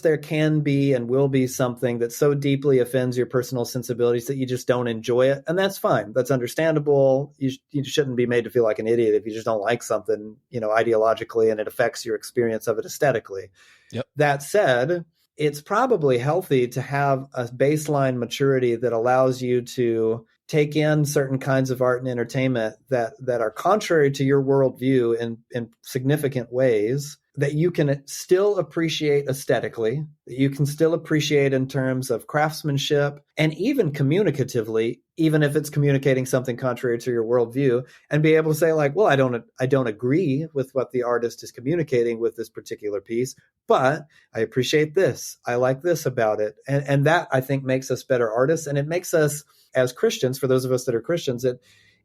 there can be and will be something that so deeply offends your personal sensibilities that you just don't enjoy it. And that's fine. That's understandable. You shouldn't be made to feel like an idiot if you just don't like something, ideologically, and it affects your experience of it aesthetically. Yep. That said, it's probably healthy to have a baseline maturity that allows you to take in certain kinds of art and entertainment that are contrary to your worldview in significant ways, that you can still appreciate aesthetically, that you can still appreciate in terms of craftsmanship, and even communicatively, even if it's communicating something contrary to your worldview, and be able to say like, well, I don't agree with what the artist is communicating with this particular piece, but I appreciate this. I like this about it. And that, I think, makes us better artists. And it makes us, as Christians, for those of us that are Christians, it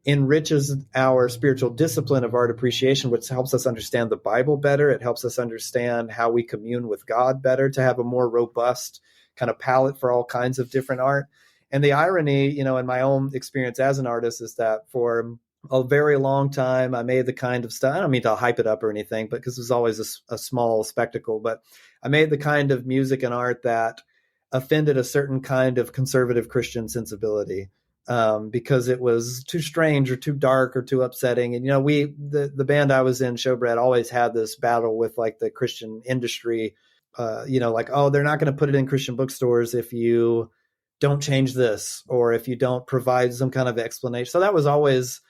enriches our spiritual discipline of art appreciation, which helps us understand the Bible better. It helps us understand how we commune with God better, to have a more robust kind of palette for all kinds of different art. And the irony, in my own experience as an artist, is that for a very long time, I made the kind of stuff, I don't mean to hype it up or anything, but because it was always a small spectacle, but I made the kind of music and art that offended a certain kind of conservative Christian sensibility. Because it was too strange or too dark or too upsetting. And, the band I was in, Showbread, always had this battle with like the Christian industry, like, oh, they're not going to put it in Christian bookstores if you don't change this, or if you don't provide some kind of explanation. So that was always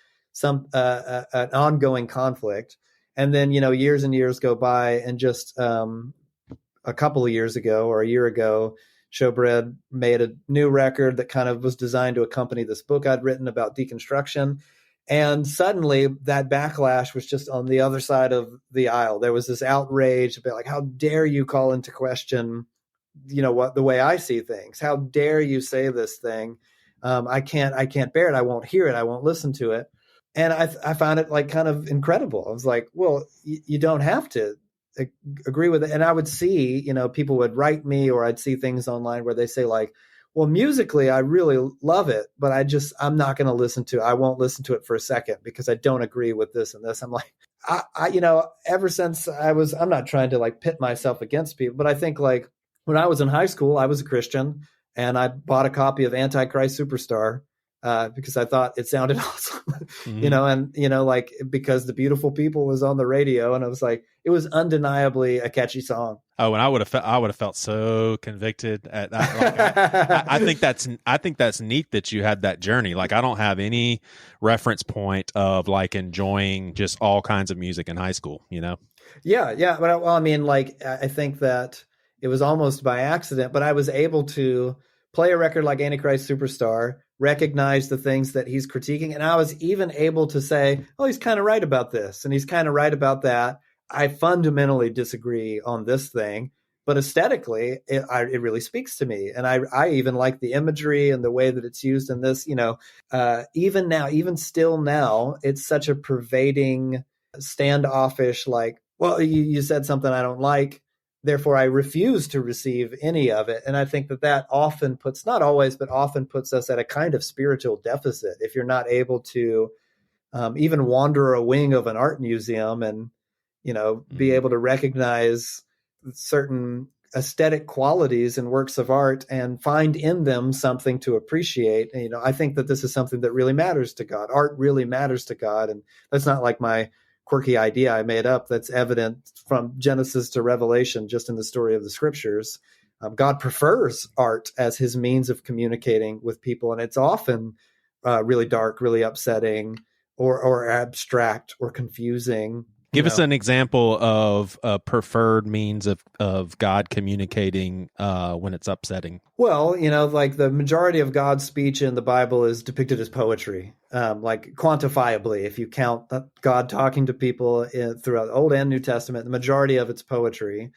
an ongoing conflict. And then, years and years go by, and just a couple of years ago or a year ago, Showbread made a new record that kind of was designed to accompany this book I'd written about deconstruction. And suddenly that backlash was just on the other side of the aisle. There was this outrage about like, how dare you call into question, what the way I see things? How dare you say this thing? I can't bear it. I won't hear it. I won't listen to it. And I found it like kind of incredible. I was like, well, you don't have to agree with it. And I would see, people would write me, or I'd see things online where they say like, well, musically, I really love it, but I'm not going to listen to it. I won't listen to it for a second because I don't agree with this and this. I'm like, ever since I'm not trying to like pit myself against people, but I think like when I was in high school, I was a Christian, and I bought a copy of Antichrist Superstar, because I thought it sounded awesome, like because The Beautiful People was on the radio, and I was like, it was undeniably a catchy song. Oh, and I would have felt so convicted at that. Like, I think that's neat that you had that journey. Like, I don't have any reference point of like enjoying just all kinds of music in high school. Yeah. But I mean, like, I think that it was almost by accident, but I was able to play a record like Antichrist Superstar, recognize the things that he's critiquing. And I was even able to say, oh, he's kind of right about this, and he's kind of right about that. I fundamentally disagree on this thing, but aesthetically, it really speaks to me. And I even like the imagery and the way that it's used in this, even still now, it's such a pervading, standoffish, like, well, you said something I don't like, therefore I refuse to receive any of it. And I think that often puts, not always, but often puts us at a kind of spiritual deficit if you're not able to even wander a wing of an art museum and, be able to recognize certain aesthetic qualities in works of art and find in them something to appreciate. And, I think that this is something that really matters to God. Art really matters to God. And that's not like my quirky idea I made up. That's evident from Genesis to Revelation, just in the story of the scriptures. God prefers art as his means of communicating with people. And it's often really dark, really upsetting, or abstract or confusing. Give us an example of a preferred means of God communicating when it's upsetting. Well, like the majority of God's speech in the Bible is depicted as poetry, like quantifiably. If you count God talking to people throughout the Old and New Testament, the majority of it's poetry.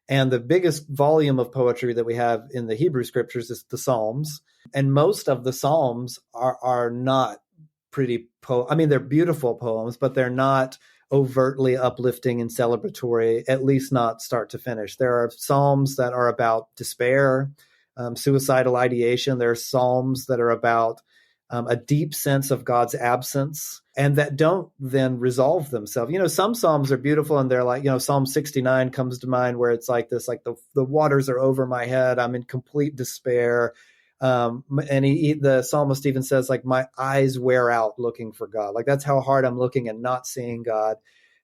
And the biggest volume of poetry that we have in the Hebrew scriptures is the Psalms. And most of the Psalms are not pretty they're beautiful poems, but they're not overtly uplifting and celebratory, at least not start to finish. There are psalms that are about despair, suicidal ideation. There are psalms that are about a deep sense of God's absence, and that don't then resolve themselves. Some psalms are beautiful, and they're like, Psalm 69 comes to mind, where it's like this, like the waters are over my head. I'm in complete despair. And the psalmist even says, like, my eyes wear out looking for God. Like, that's how hard I'm looking and not seeing God.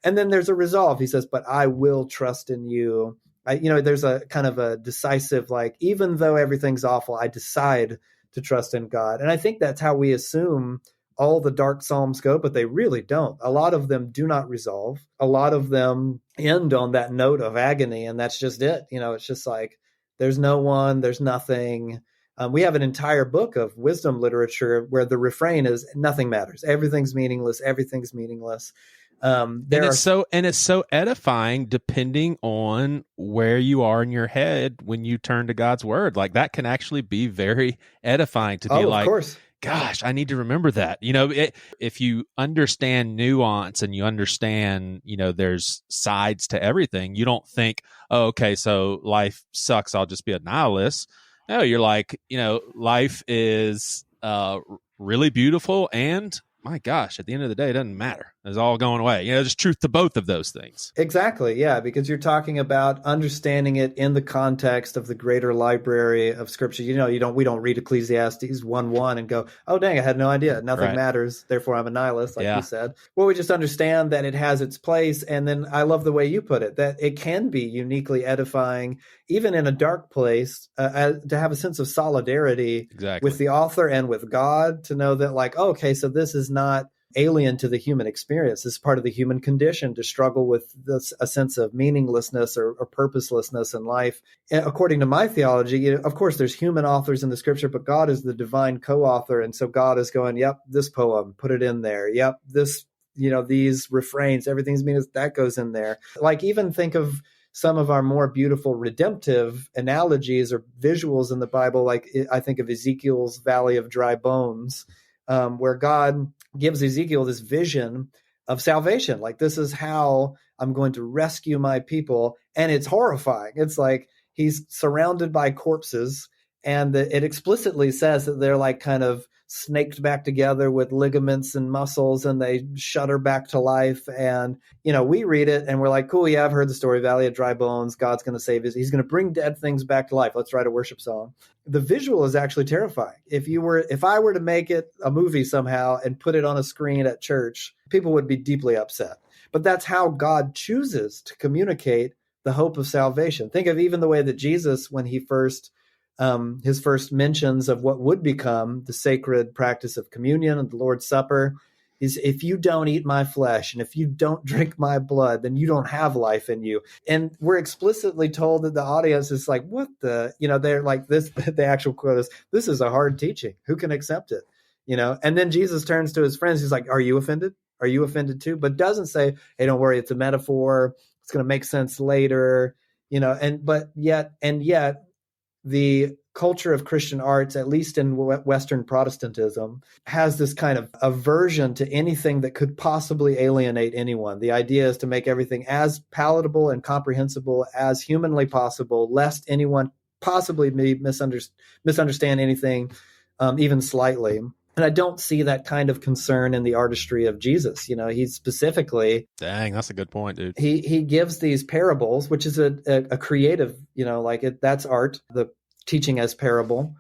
And then there's a resolve. He says, but I will trust in you. There's a kind of a decisive, like, even though everything's awful, I decide to trust in God. And I think that's how we assume all the dark Psalms go, but they really don't. A lot of them do not resolve. A lot of them end on that note of agony, and that's just it. It's just like, there's no one, there's nothing. We have an entire book of wisdom literature where the refrain is nothing matters. Everything's meaningless. Everything's meaningless. It's so edifying depending on where you are in your head when you turn to God's word. Like, that can actually be very edifying to be like, of course. Gosh, I need to remember that. If you understand nuance and you understand, there's sides to everything, you don't think, oh, okay, so life sucks, I'll just be a nihilist. No, you're like, life is really beautiful, and my gosh, at the end of the day, it doesn't matter. It's all going away. There's truth to both of those things. Exactly. Yeah. Because you're talking about understanding it in the context of the greater library of scripture. We don't read Ecclesiastes 1:1 and go, oh, dang, I had no idea. Nothing matters. Therefore, I'm a nihilist, like you said. Well, we just understand that it has its place. And then I love the way you put it, that it can be uniquely edifying, even in a dark place, to have a sense of solidarity with the author and with God, to know that like, oh, okay, so this is not alien to the human experience. This is part of the human condition to struggle with a sense of meaninglessness or purposelessness in life. And according to my theology, of course, there's human authors in the scripture, but God is the divine co-author. And so God is going, yep, this poem, put it in there. Yep, this, these refrains, everything's meaningless, that goes in there. Like, even think of some of our more beautiful redemptive analogies or visuals in the Bible. Like, I think of Ezekiel's Valley of Dry Bones, where God gives Ezekiel this vision of salvation. Like, this is how I'm going to rescue my people. And it's horrifying. It's like he's surrounded by corpses, and it explicitly says that they're like kind of snaked back together with ligaments and muscles, and they shudder back to life. And, we read it and we're like, cool, yeah, I've heard the story, Valley of Dry Bones. God's going to save us. He's going to bring dead things back to life. Let's write a worship song. The visual is actually terrifying. If I were to make it a movie somehow and put it on a screen at church, people would be deeply upset. But that's how God chooses to communicate the hope of salvation. Think of even the way that Jesus, when he his first mentions of what would become the sacred practice of communion and the Lord's Supper is, if you don't eat my flesh and if you don't drink my blood, then you don't have life in you. And we're explicitly told that the audience is like, what they're like this, the actual quote is, this is a hard teaching. Who can accept it? And then Jesus turns to his friends. He's like, are you offended? Are you offended too? But doesn't say, hey, don't worry, it's a metaphor. It's going to make sense later, and yet the culture of Christian arts, at least in Western Protestantism, has this kind of aversion to anything that could possibly alienate anyone. The idea is to make everything as palatable and comprehensible as humanly possible, lest anyone possibly misunderstand anything, even slightly. And I don't see that kind of concern in the artistry of Jesus. He's specifically... Dang, that's a good point, dude. He gives these parables, which is a creative, that's art, the teaching as parable.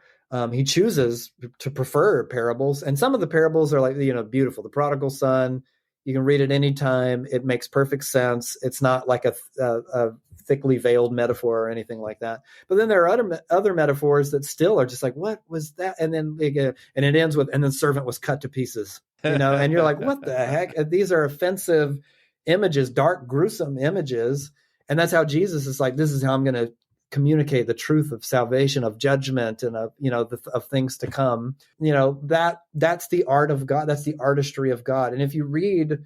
He chooses to prefer parables. And some of the parables are like, beautiful. The prodigal son, you can read it anytime. It makes perfect sense. It's not like a thickly veiled metaphor or anything like that. But then there are other metaphors that still are just like, what was that? And then it ends with, and then servant was cut to pieces, and you're like, what the heck? And these are offensive images, dark, gruesome images. And that's how Jesus is like, this is how I'm going to communicate the truth of salvation, of judgment, and of of things to come. That's the art of God. That's the artistry of God. And if you read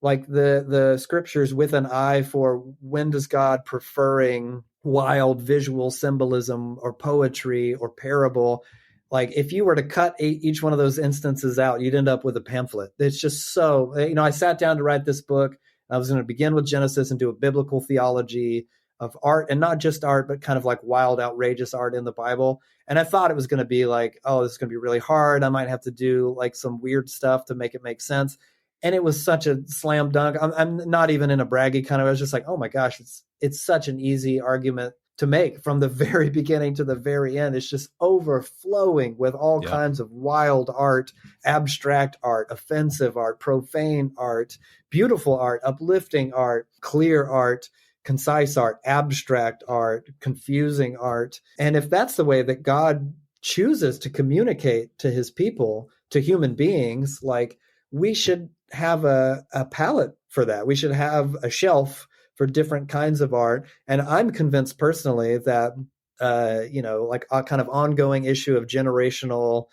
like the scriptures with an eye for when does God preferring wild visual symbolism or poetry or parable, like if you were to cut each one of those instances out, you'd end up with a pamphlet. It's just so, I sat down to write this book. I was going to begin with Genesis and do a biblical theology of art, and not just art, but kind of like wild, outrageous art in the Bible. And I thought it was going to be like, oh, this is going to be really hard. I might have to do like some weird stuff to make it make sense. And it was such a slam dunk. I'm not even in a braggy kind of, I was just like, oh my gosh, it's such an easy argument to make from the very beginning to the very end. It's just overflowing with all kinds of wild art, abstract art, offensive art, profane art, beautiful art, uplifting art, clear art, concise art, abstract art, confusing art. And if that's the way that God chooses to communicate to his people, to human beings, like we should have a palette for that. We should have a shelf for different kinds of art. And I'm convinced personally that, like a kind of ongoing issue of generational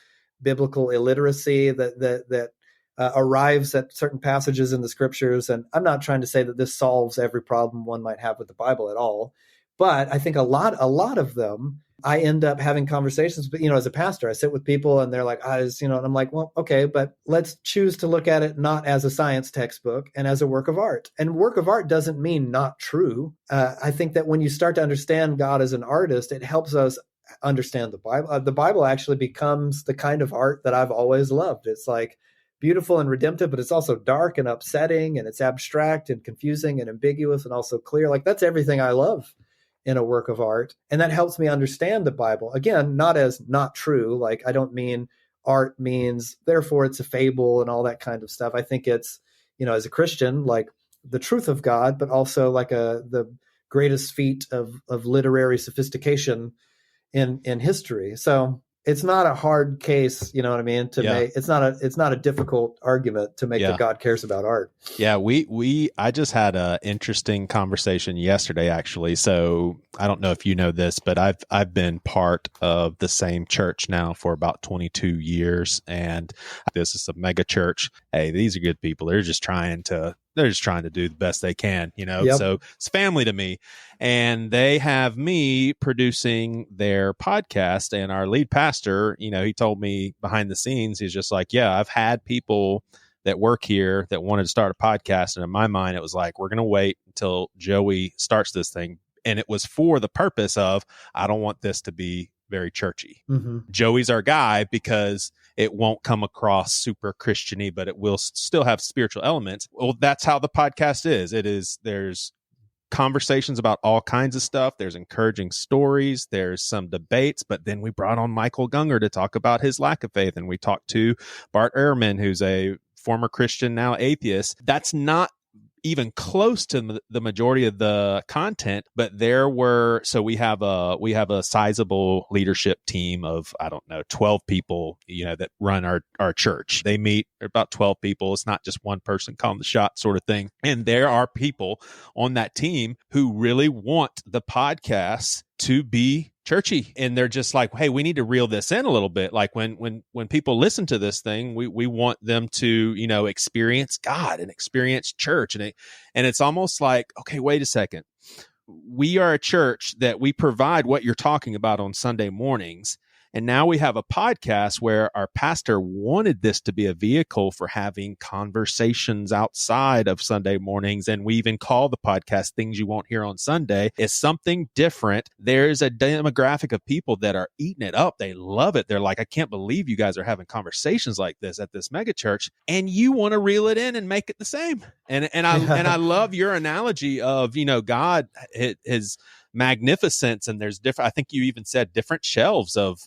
biblical illiteracy that arrives at certain passages in the scriptures. And I'm not trying to say that this solves every problem one might have with the Bible at all, but I think a lot of them, I end up having conversations, but, as a pastor, I sit with people and they're like, and I'm like, well, okay, but let's choose to look at it not as a science textbook and as a work of art. And work of art doesn't mean not true. I think that when you start to understand God as an artist, it helps us understand the Bible. The Bible actually becomes the kind of art that I've always loved. It's like beautiful and redemptive, but it's also dark and upsetting, and it's abstract and confusing and ambiguous and also clear. Like that's everything I love in a work of art. And that helps me understand the Bible. Again, not as not true. Like I don't mean art means therefore it's a fable and all that kind of stuff. I think it's, as a Christian, like the truth of God, but also like the greatest feat of literary sophistication in history. So it's not a hard case, you know what I mean, to make. It's not a difficult argument to make that God cares about art. Yeah, I just had a interesting conversation yesterday, actually. So I don't know if you know this, but I've been part of the same church now for about 22 years, and this is a mega church. Hey, these are good people. They're just trying to do the best they can, So it's family to me. And they have me producing their podcast, and our lead pastor, he told me behind the scenes, he's just like, yeah, I've had people that work here that wanted to start a podcast. And in my mind, it was like, we're going to wait until Joey starts this thing. And it was for the purpose of, I don't want this to be very churchy. Mm-hmm. Joey's our guy because it won't come across super Christian-y, but it will still have spiritual elements. Well, that's how the podcast is. There's conversations about all kinds of stuff. There's encouraging stories. There's some debates, but then we brought on Michael Gungor to talk about his lack of faith. And we talked to Bart Ehrman, who's a former Christian, now atheist. That's not even close to the majority of the content, but we have a sizable leadership team of, 12 people, that run our church. They meet about 12 people. It's not just one person calling the shot sort of thing. And there are people on that team who really want the podcast to be churchy, and they're just like, hey, we need to reel this in a little bit. Like when people listen to this thing, we want them to experience God and experience church, and it's almost like, okay, wait a second, we are a church that we provide what you're talking about on Sunday mornings. And now we have a podcast where our pastor wanted this to be a vehicle for having conversations outside of Sunday mornings. And we even call the podcast Things You Won't Hear on Sunday. It's something different. There's a demographic of people that are eating it up. They love it. They're like, I can't believe you guys are having conversations like this at this mega church. And you want to reel it in and make it the same. And I love your analogy of, God, his magnificence, and there's different, I think you even said different shelves of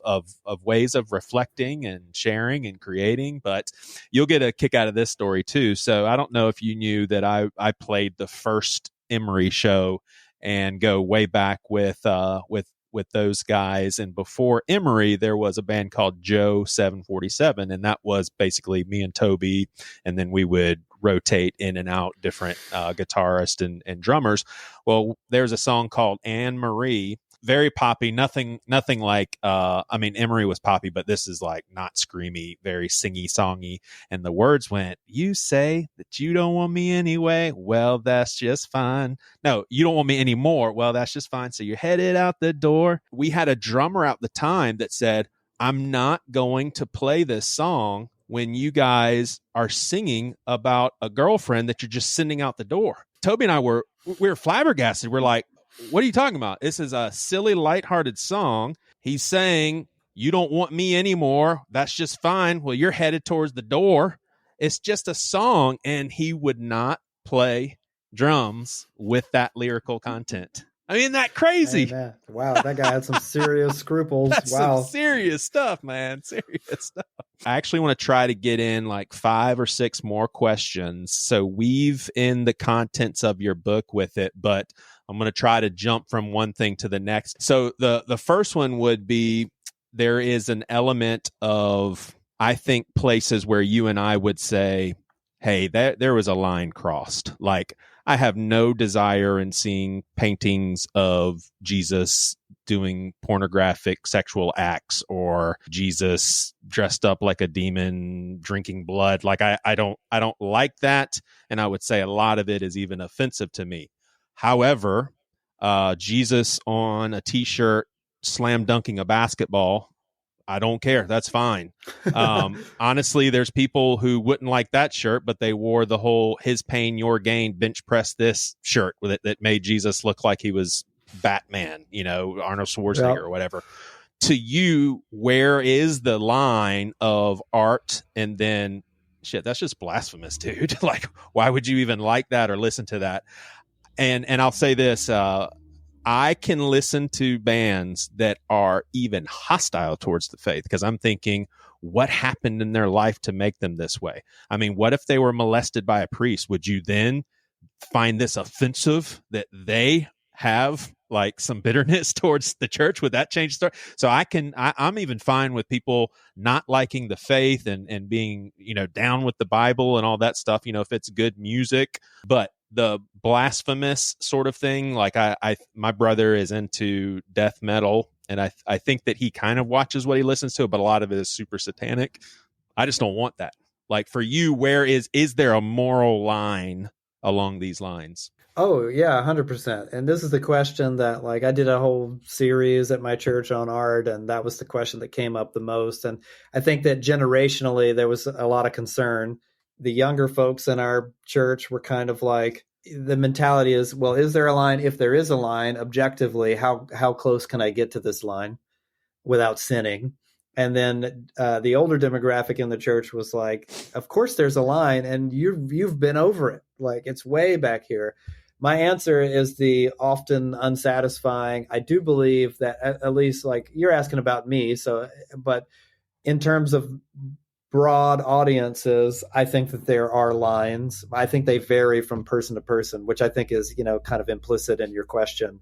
ways of reflecting and sharing and creating, but you'll get a kick out of this story too. So I don't know if you knew that I played the first Emery show and go way back with those guys. And before Emery, there was a band called Joe 747, and that was basically me and Toby, and then we would rotate in and out different guitarists and drummers. Well, there's a song called Anne Marie, very poppy, nothing like, Emery was poppy, but this is like not screamy, very singy songy. And the words went, you say that you don't want me anyway. Well, that's just fine. No, you don't want me anymore. Well, that's just fine. So you're headed out the door. We had a drummer at the time that said, I'm not going to play this song when you guys are singing about a girlfriend that you're just sending out the door. Toby and I we were flabbergasted. We're like, what are you talking about? This is a silly, lighthearted song. He's saying, you don't want me anymore. That's just fine. Well, you're headed towards the door. It's just a song. And he would not play drums with that lyrical content. I mean, that crazy. Amen. Wow, that guy had some serious scruples. That's some serious stuff, man. Serious stuff. I actually want to try to get in like 5 or 6 more questions. So weave in the contents of your book with it, but I'm going to try to jump from one thing to the next. So the first one would be, there is an element of, I think, places where you and I would say, hey, there was a line crossed. Like, I have no desire in seeing paintings of Jesus doing pornographic sexual acts or Jesus dressed up like a demon drinking blood. Like, I don't like that. And I would say a lot of it is even offensive to me. However, Jesus on a t-shirt slam dunking a basketball, I don't care. That's fine. Honestly, there's people who wouldn't like that shirt, but they wore the whole his pain, your gain, bench press this shirt with it that made Jesus look like he was Batman, Arnold Schwarzenegger or whatever. To you, where is the line of art and then shit? That's just blasphemous, dude. Like, why would you even like that or listen to that? And I'll say this, I can listen to bands that are even hostile towards the faith because I'm thinking, what happened in their life to make them this way? I mean, what if they were molested by a priest? Would you then find this offensive that they have like some bitterness towards the church? Would that change the story? So I'm even fine with people not liking the faith and being, down with the Bible and all that stuff, if it's good music, but the blasphemous sort of thing, like my brother is into death metal, and I think that he kind of watches what he listens to, but a lot of it is super satanic. I just don't want that. Like, for you, where is there a moral line along these lines? Oh, yeah, 100%. And this is the question that, like, I did a whole series at my church on art, and that was the question that came up the most. And I think that generationally, there was a lot of concern. The younger folks in our church were kind of like, the mentality is, well, is there a line? If there is a line, objectively, how close can I get to this line without sinning? And then the older demographic in the church was like, of course there's a line, and you've been over it. Like, it's way back here. My answer is the often unsatisfying. I do believe that at least, like, you're asking about me. So, but in terms of broad audiences, I think that there are lines. I think they vary from person to person, which I think is, kind of implicit in your question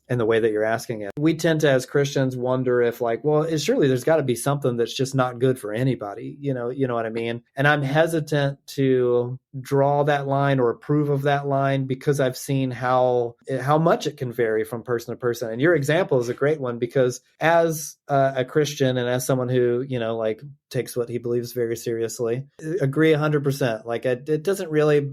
and the way that you're asking it. We tend to, as Christians, wonder if, like, well, surely there's got to be something that's just not good for anybody. You know what I mean? And I'm hesitant to draw that line or approve of that line because I've seen how much it can vary from person to person. And your example is a great one because as a Christian and as someone who, like, takes what he believes very seriously, agree 100%. Like, it doesn't really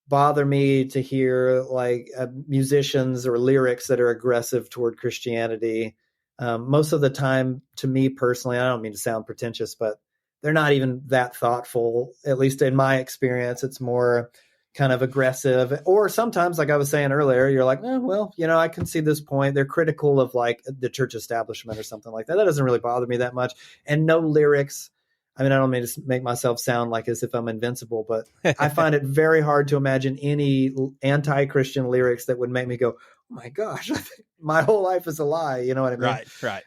bother me to hear like musicians or lyrics that are aggressive toward Christianity. Most of the time, to me personally, I don't mean to sound pretentious, but they're not even that thoughtful. At least in my experience, it's more kind of aggressive. Or sometimes, like I was saying earlier, you're like, well, I can see this point. They're critical of like the church establishment or something like that. That doesn't really bother me that much. And no lyrics. I mean, I don't mean to make myself sound like as if I'm invincible, but I find it very hard to imagine any anti-Christian lyrics that would make me go, oh my gosh, my whole life is a lie. You know what I mean? Right.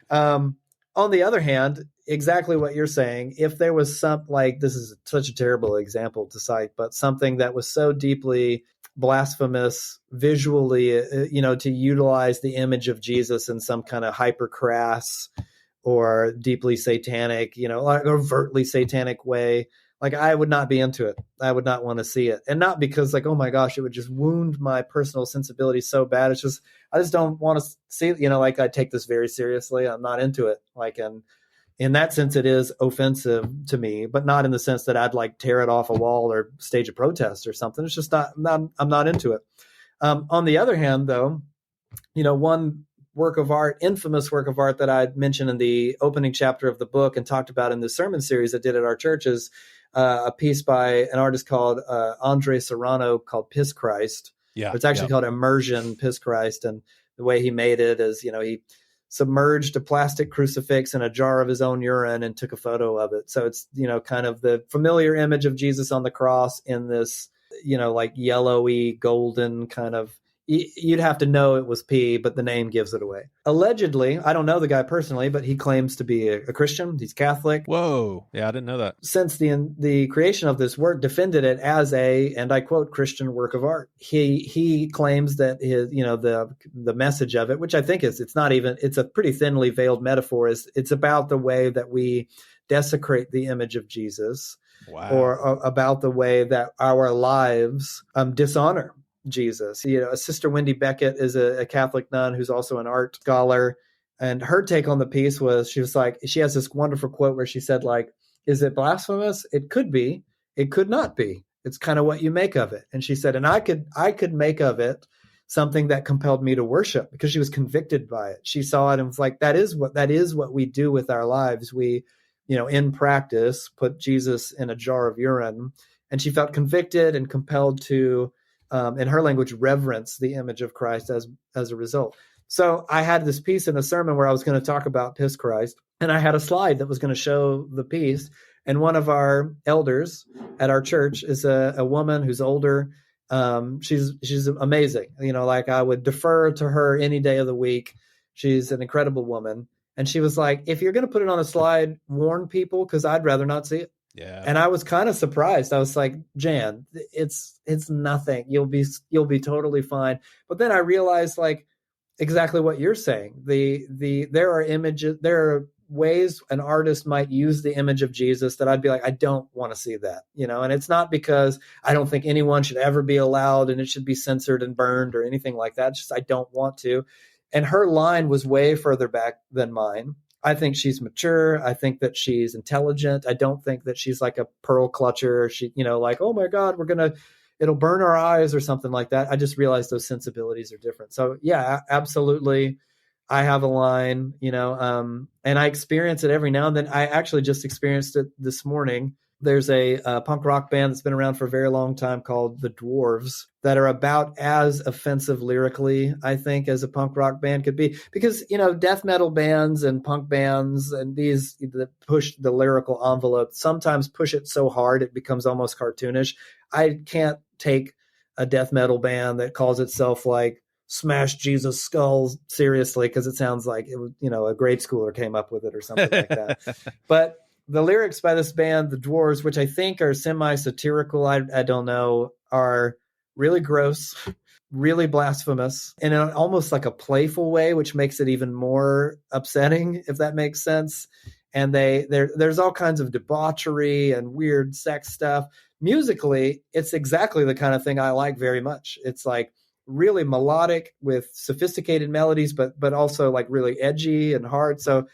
On the other hand, exactly what you're saying, if there was this is such a terrible example to cite, but something that was so deeply blasphemous visually, to utilize the image of Jesus in some kind of hyper crass or deeply satanic, like overtly satanic way, like I would not be into it. I would not want to see it. And not because like, oh my gosh, it would just wound my personal sensibility so bad. It's just, I just don't want to see it, like I take this very seriously. I'm not into it. Like, and in that sense, it is offensive to me, but not in the sense that I'd like tear it off a wall or stage a protest or something. It's just I'm not into it. On the other hand, though, one infamous work of art that I mentioned in the opening chapter of the book and talked about in the sermon series I did at our church is a piece by an artist called Andre Serrano called Piss Christ. Yeah, it's actually called Immersion Piss Christ. And the way he made it is, he submerged a plastic crucifix in a jar of his own urine and took a photo of it. So it's, kind of the familiar image of Jesus on the cross in this, like yellowy, golden kind of you'd have to know it was P, but the name gives it away. Allegedly, I don't know the guy personally, but he claims to be a Christian. He's Catholic. Whoa. Yeah, I didn't know that. Since the creation of this work, defended it as a, and I quote, Christian work of art. He claims that his, the message of it, which I think it's a pretty thinly veiled metaphor, is it's about the way that we desecrate the image of Jesus. Wow. Or about the way that our lives dishonor Jesus. Sister Wendy Beckett is a Catholic nun who's also an art scholar. And her take on the piece was, she has this wonderful quote where she said, like, is it blasphemous? It could be. It could not be. It's kind of what you make of it. And she said, and I could make of it something that compelled me to worship, because she was convicted by it. She saw it and was like, that is what we do with our lives. We, in practice, put Jesus in a jar of urine. And she felt convicted and compelled to, in her language, reverence the image of Christ as a result. So I had this piece in a sermon where I was going to talk about Piss Christ, and I had a slide that was going to show the piece. And one of our elders at our church is a woman who's older. She's amazing. Like, I would defer to her any day of the week. She's an incredible woman. And she was like, if you're going to put it on a slide, warn people, because I'd rather not see it. Yeah. And I was kind of surprised. I was like, Jan, it's nothing. You'll be totally fine. But then I realized, like, exactly what you're saying. There are images, there are ways an artist might use the image of Jesus that I'd be like, I don't want to see that, and it's not because I don't think anyone should ever be allowed and it should be censored and burned or anything like that. It's just, I don't want to. And her line was way further back than mine. I think she's mature. I think that she's intelligent. I don't think that she's like a pearl clutcher. She, like, oh my God, it'll burn our eyes or something like that. I just realized those sensibilities are different. So yeah, absolutely. I have a line, and I experience it every now and then. I actually just experienced it this morning. There's a punk rock band that's been around for a very long time called the Dwarves that are about as offensive lyrically, I think, as a punk rock band could be. Because, death metal bands and punk bands and these that push the lyrical envelope sometimes push it so hard it becomes almost cartoonish. I can't take a death metal band that calls itself like Smash Jesus Skulls seriously, because it sounds like it was, a grade schooler came up with it or something like that. But the lyrics by this band, the Dwarves, which I think are semi-satirical, I don't know, are really gross, really blasphemous, in almost like a playful way, which makes it even more upsetting, if that makes sense. And there's all kinds of debauchery and weird sex stuff. Musically, it's exactly the kind of thing I like very much. It's like really melodic with sophisticated melodies, but also like really edgy and hard. So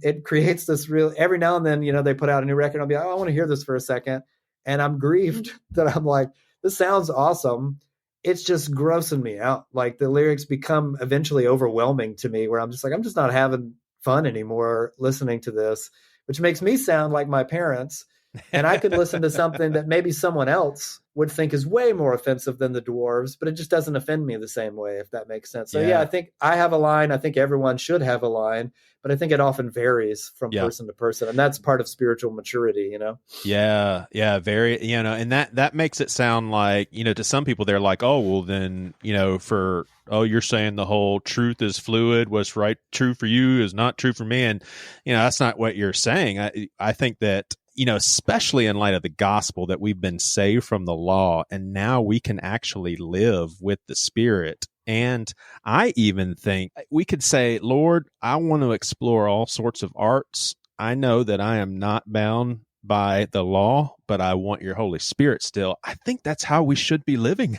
it creates this real, every now and then, they put out a new record. I'll be like, oh, I want to hear this for a second. And I'm grieved that I'm like, this sounds awesome. It's just grossing me out. Like, the lyrics become eventually overwhelming to me, where I'm just like, I'm just not having fun anymore listening to this, which makes me sound like my parents. And I could listen to something that maybe someone else would think is way more offensive than the Dwarves, but it just doesn't offend me the same way, if that makes sense. So yeah, I think I have a line. I think everyone should have a line, but I think it often varies from person to person. And that's part of spiritual maturity, Yeah. Yeah. Very, and that makes it sound like, to some people, they're like, oh, well then, you're saying the whole truth is fluid. What's true for you is not true for me. And, that's not what you're saying. I think that, especially in light of the gospel, that we've been saved from the law and now we can actually live with the Spirit. And I even think we could say, Lord, I want to explore all sorts of arts. I know that I am not bound by the law, but I want your Holy Spirit still. I think that's how we should be living.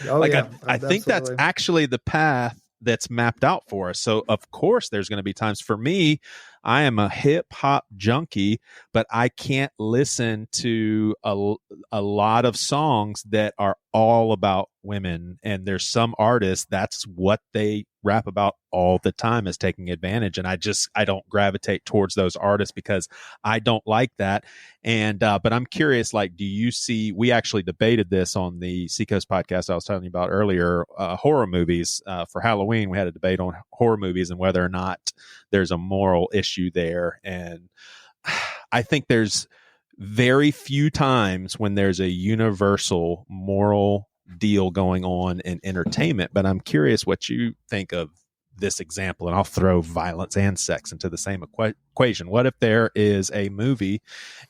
I think that's actually the path that's mapped out for us. So of course there's going to be times, for me, I am a hip hop junkie, but I can't listen to a lot of songs that are all about women. And there's some artists, that's what they rap about all the time, is taking advantage. And I don't gravitate towards those artists because I don't like that. And, but I'm curious, like, do you see, we actually debated this on the Seacoast podcast I was telling you about earlier, horror movies, for Halloween. We had a debate on horror movies and whether or not there's a moral issue there. And I think there's very few times when there's a universal moral deal going on in entertainment. But I'm curious what you think of this example, and I'll throw violence and sex into the same equation. What if there is a movie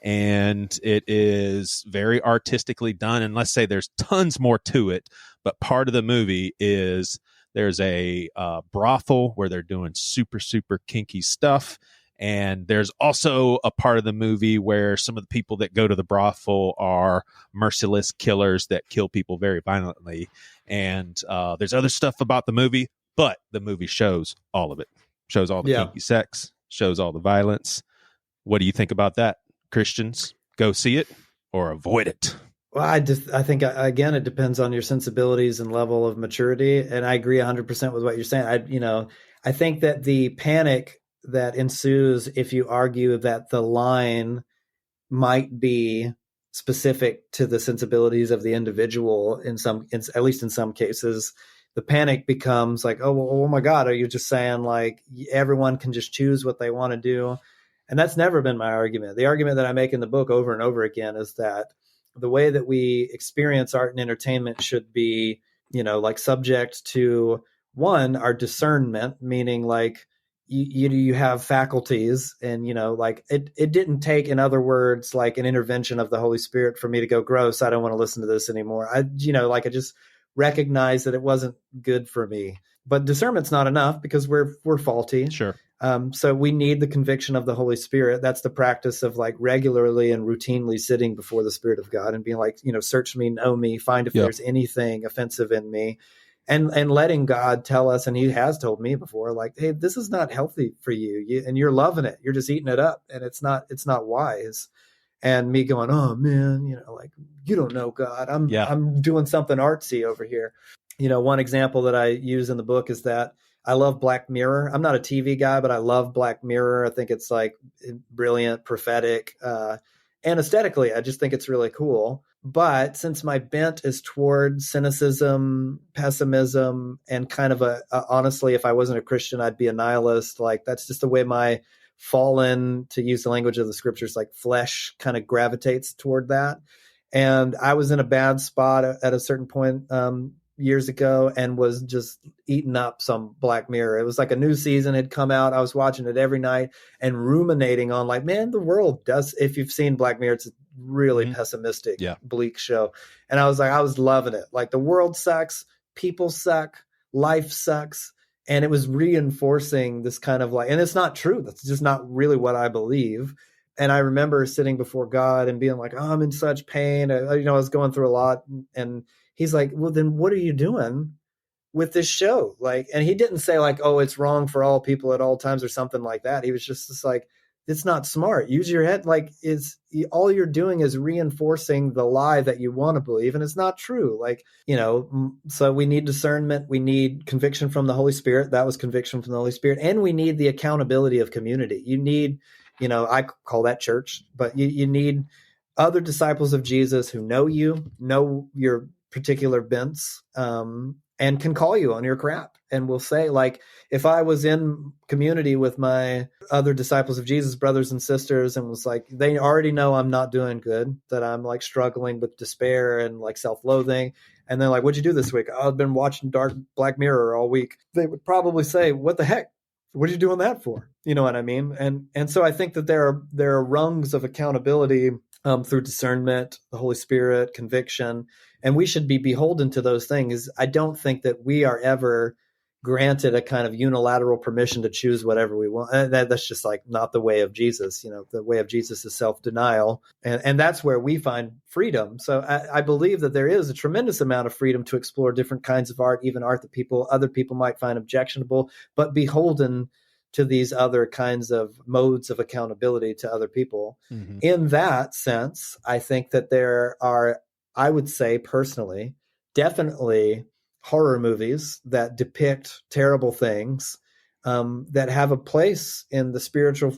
and it is very artistically done, and let's say there's tons more to it, but part of the movie is there's a brothel where they're doing super, super kinky stuff. And there's also a part of the movie where some of the people that go to the brothel are merciless killers that kill people very violently. And there's other stuff about the movie, but the movie shows all of it. Shows all the kinky sex, shows all the violence. What do you think about that? Christians, go see it or avoid it? Well, I think, again, it depends on your sensibilities and level of maturity. And I agree 100% with what you're saying. I think that the panic that ensues if you argue that the line might be specific to the sensibilities of the individual at least in some cases, the panic becomes like, oh my God, are you just saying like everyone can just choose what they want to do? And that's never been my argument. The argument that I make in the book over and over again is that the way that we experience art and entertainment should be, like subject to one, our discernment, meaning like you have faculties and, like it didn't take, in other words, like an intervention of the Holy Spirit for me to go, gross, I don't want to listen to this anymore. I just recognized that it wasn't good for me. But discernment's not enough because we're faulty. Sure. So we need the conviction of the Holy Spirit. That's the practice of like regularly and routinely sitting before the Spirit of God and being like, search me, know me, find if there's anything offensive in me, and letting God tell us. And he has told me before, like, hey, this is not healthy for you, and you're loving it. You're just eating it up, and it's not wise. And me going, oh man, like you don't know God. I'm doing something artsy over here. One example that I use in the book is that I love Black Mirror. I'm not a TV guy, but I love Black Mirror. I think it's like brilliant, prophetic, and aesthetically, I just think it's really cool. But since my bent is toward cynicism, pessimism, and kind of honestly, if I wasn't a Christian, I'd be a nihilist. Like that's just the way my fallen, to use the language of the scriptures, like flesh kind of gravitates toward that. And I was in a bad spot at a certain point years ago and was just eating up some Black Mirror. It was like a new season had come out. I was watching it every night and ruminating on like, man, the world does. If you've seen Black Mirror, it's a really pessimistic, bleak show. And I was loving it. Like the world sucks, people suck, life sucks. And it was reinforcing this kind of like, and it's not true. That's just not really what I believe. And I remember sitting before God and being like, oh, I'm in such pain. I was going through a lot. And he's like, well, then what are you doing with this show? Like, and he didn't say like, oh, it's wrong for all people at all times or something like that. He was just like, it's not smart. Use your head. Like all you're doing is reinforcing the lie that you want to believe. And it's not true. Like, so we need discernment. We need conviction from the Holy Spirit. That was conviction from the Holy Spirit. And we need the accountability of community. You need, I call that church, but you need other disciples of Jesus who know your particular bents, and can call you on your crap. And will say, like, if I was in community with my other disciples of Jesus, brothers and sisters, and was like, they already know I'm not doing good, that I'm like struggling with despair and like self-loathing. And they're like, what'd you do this week? I've been watching Black Mirror all week. They would probably say, what the heck? What are you doing that for? You know what I mean? And so I think that there are rungs of accountability through discernment, the Holy Spirit, conviction, and we should be beholden to those things. I don't think that we are ever granted a kind of unilateral permission to choose whatever we want. That's just like not the way of Jesus. The way of Jesus is self-denial. And that's where we find freedom. So I believe that there is a tremendous amount of freedom to explore different kinds of art, even art that other people might find objectionable, but beholden to these other kinds of modes of accountability to other people. Mm-hmm. In that sense, I think that there are, I would say personally, definitely horror movies that depict terrible things that have a place in the spiritual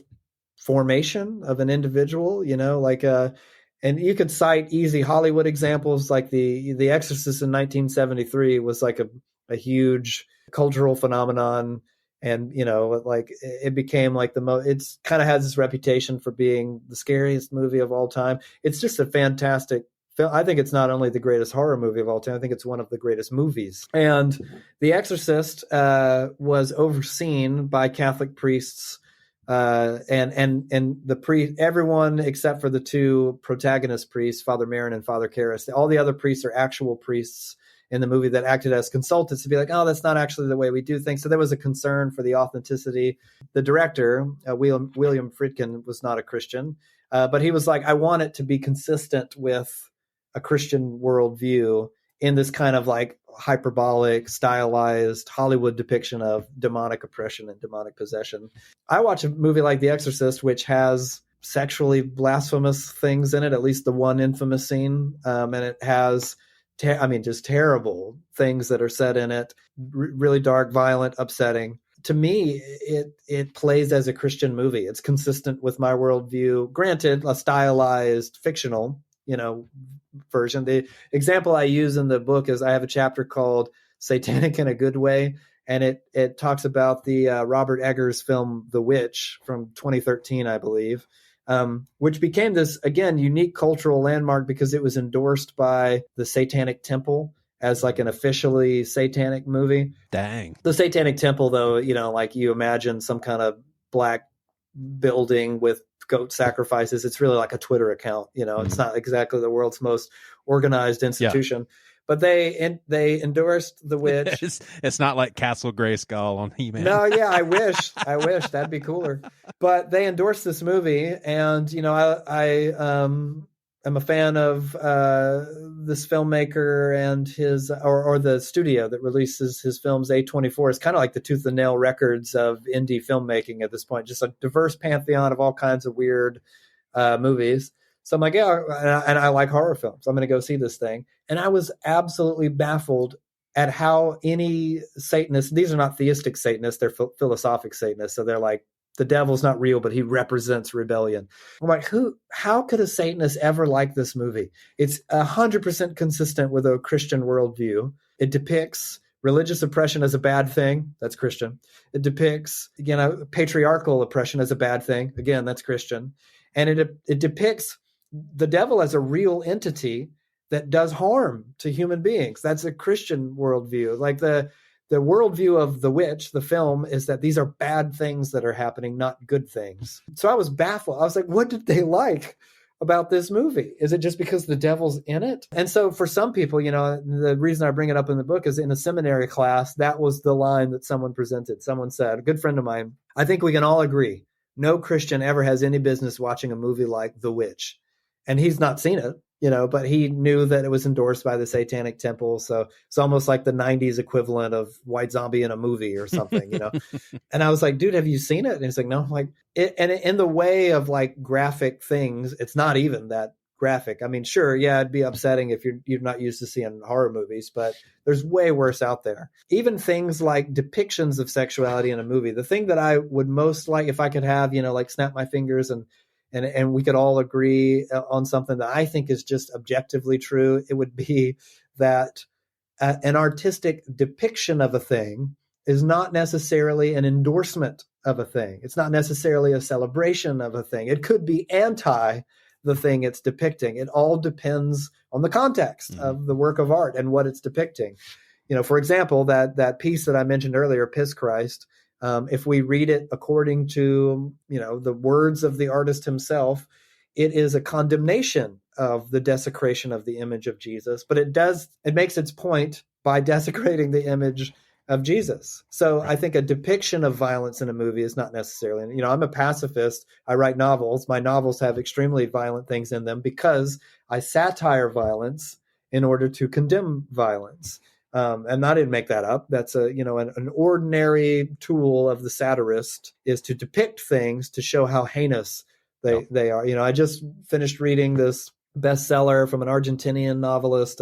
formation of an individual, and you could cite easy Hollywood examples like the Exorcist in 1973 was like a huge cultural phenomenon. And, it became like it's kind of has this reputation for being the scariest movie of all time. It's just a fantastic I think it's not only the greatest horror movie of all time, I think it's one of the greatest movies. And The Exorcist was overseen by Catholic priests, and everyone except for the two protagonist priests, Father Marin and Father Karras. All the other priests are actual priests in the movie that acted as consultants to be like, oh, that's not actually the way we do things. So there was a concern for the authenticity. The director, William Friedkin, was not a Christian, but he was like, I want it to be consistent with a Christian worldview in this kind of like hyperbolic, stylized Hollywood depiction of demonic oppression and demonic possession. I watch a movie like The Exorcist, which has sexually blasphemous things in it, at least the one infamous scene, and it has just terrible things that are said in it, really dark, violent, upsetting. To me, it plays as a Christian movie. It's consistent with my worldview. Granted, a stylized, fictional, version. The example I use in the book is I have a chapter called Satanic in a Good Way, and it talks about the Robert Eggers film The Witch from 2013, I believe. Which became this, again, unique cultural landmark because it was endorsed by the Satanic Temple as like an officially satanic movie. Dang. The Satanic Temple, though, like you imagine some kind of black building with goat sacrifices. It's really like a Twitter account. It's not exactly the world's most organized institution. Yeah. But they endorsed The Witch. It's not like Castle Grayskull on He-Man. No, yeah, I wish that'd be cooler. But they endorsed this movie, and I am a fan of this filmmaker and his or the studio that releases his films. A24 is kind of like the Tooth and Nail Records of indie filmmaking at this point. Just a diverse pantheon of all kinds of weird movies. So I'm like, yeah, and I like horror films. I'm going to go see this thing. And I was absolutely baffled at how any Satanist, these are not theistic Satanists, they're philosophic Satanists. So they're like, the devil's not real, but he represents rebellion. I'm like, how could a Satanist ever like this movie? It's 100% consistent with a Christian worldview. It depicts religious oppression as a bad thing. That's Christian. It depicts, again, patriarchal oppression as a bad thing. Again, that's Christian. And it depicts the devil as a real entity that does harm to human beings. That's a Christian worldview. Like the worldview of The Witch, the film, is that these are bad things that are happening, not good things. So I was baffled. I was like, what did they like about this movie? Is it just because the devil's in it? And so for some people, the reason I bring it up in the book is in a seminary class, that was the line that someone presented. Someone said, a good friend of mine, I think we can all agree, no Christian ever has any business watching a movie like The Witch. And he's not seen it, but he knew that it was endorsed by the Satanic Temple. So it's almost like the 90s equivalent of White Zombie in a movie or something, And I was like, dude, have you seen it? And he's like, no. I'm like, and in the way of like graphic things, it's not even that graphic. I mean, sure, yeah, it'd be upsetting if you're not used to seeing horror movies, but there's way worse out there. Even things like depictions of sexuality in a movie. The thing that I would most like, if I could have, like snap my fingers and we could all agree on something that I think is just objectively true, it would be that an artistic depiction of a thing is not necessarily an endorsement of a thing. It's not necessarily a celebration of a thing. It could be anti the thing it's depicting. It all depends on the context of the work of art and what it's depicting. For example, that piece that I mentioned earlier, Piss Christ, if we read it according to, the words of the artist himself, it is a condemnation of the desecration of the image of Jesus, but it makes its point by desecrating the image of Jesus. So I think a depiction of violence in a movie is not necessarily, I'm a pacifist. I write novels. My novels have extremely violent things in them because I satire violence in order to condemn violence. And I didn't make that up. That's an ordinary tool of the satirist is to depict things to show how heinous they are. I just finished reading this bestseller from an Argentinian novelist,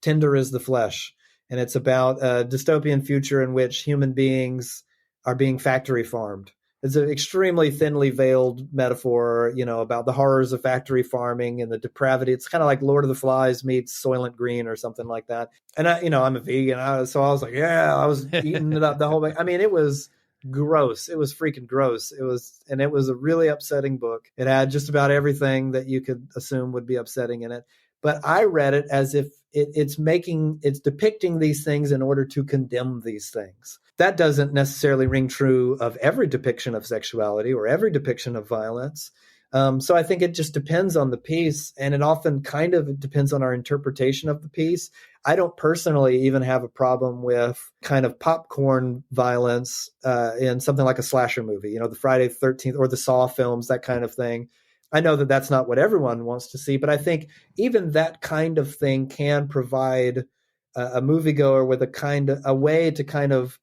Tender is the Flesh. And it's about a dystopian future in which human beings are being factory farmed. It's an extremely thinly veiled metaphor, about the horrors of factory farming and the depravity. It's kind of like Lord of the Flies meets Soylent Green or something like that. And I'm a vegan, so I was like, yeah, I was eating it up the whole way. I mean, it was gross. It was freaking gross. It was a really upsetting book. It had just about everything that you could assume would be upsetting in it. But I read it as if it's depicting these things in order to condemn these things. That doesn't necessarily ring true of every depiction of sexuality or every depiction of violence. So I think it just depends on the piece, and it often kind of depends on our interpretation of the piece. I don't personally even have a problem with kind of popcorn violence in something like a slasher movie, the Friday the 13th or the Saw films, that kind of thing. I know that that's not what everyone wants to see, but I think even that kind of thing can provide a moviegoer with a way to kind of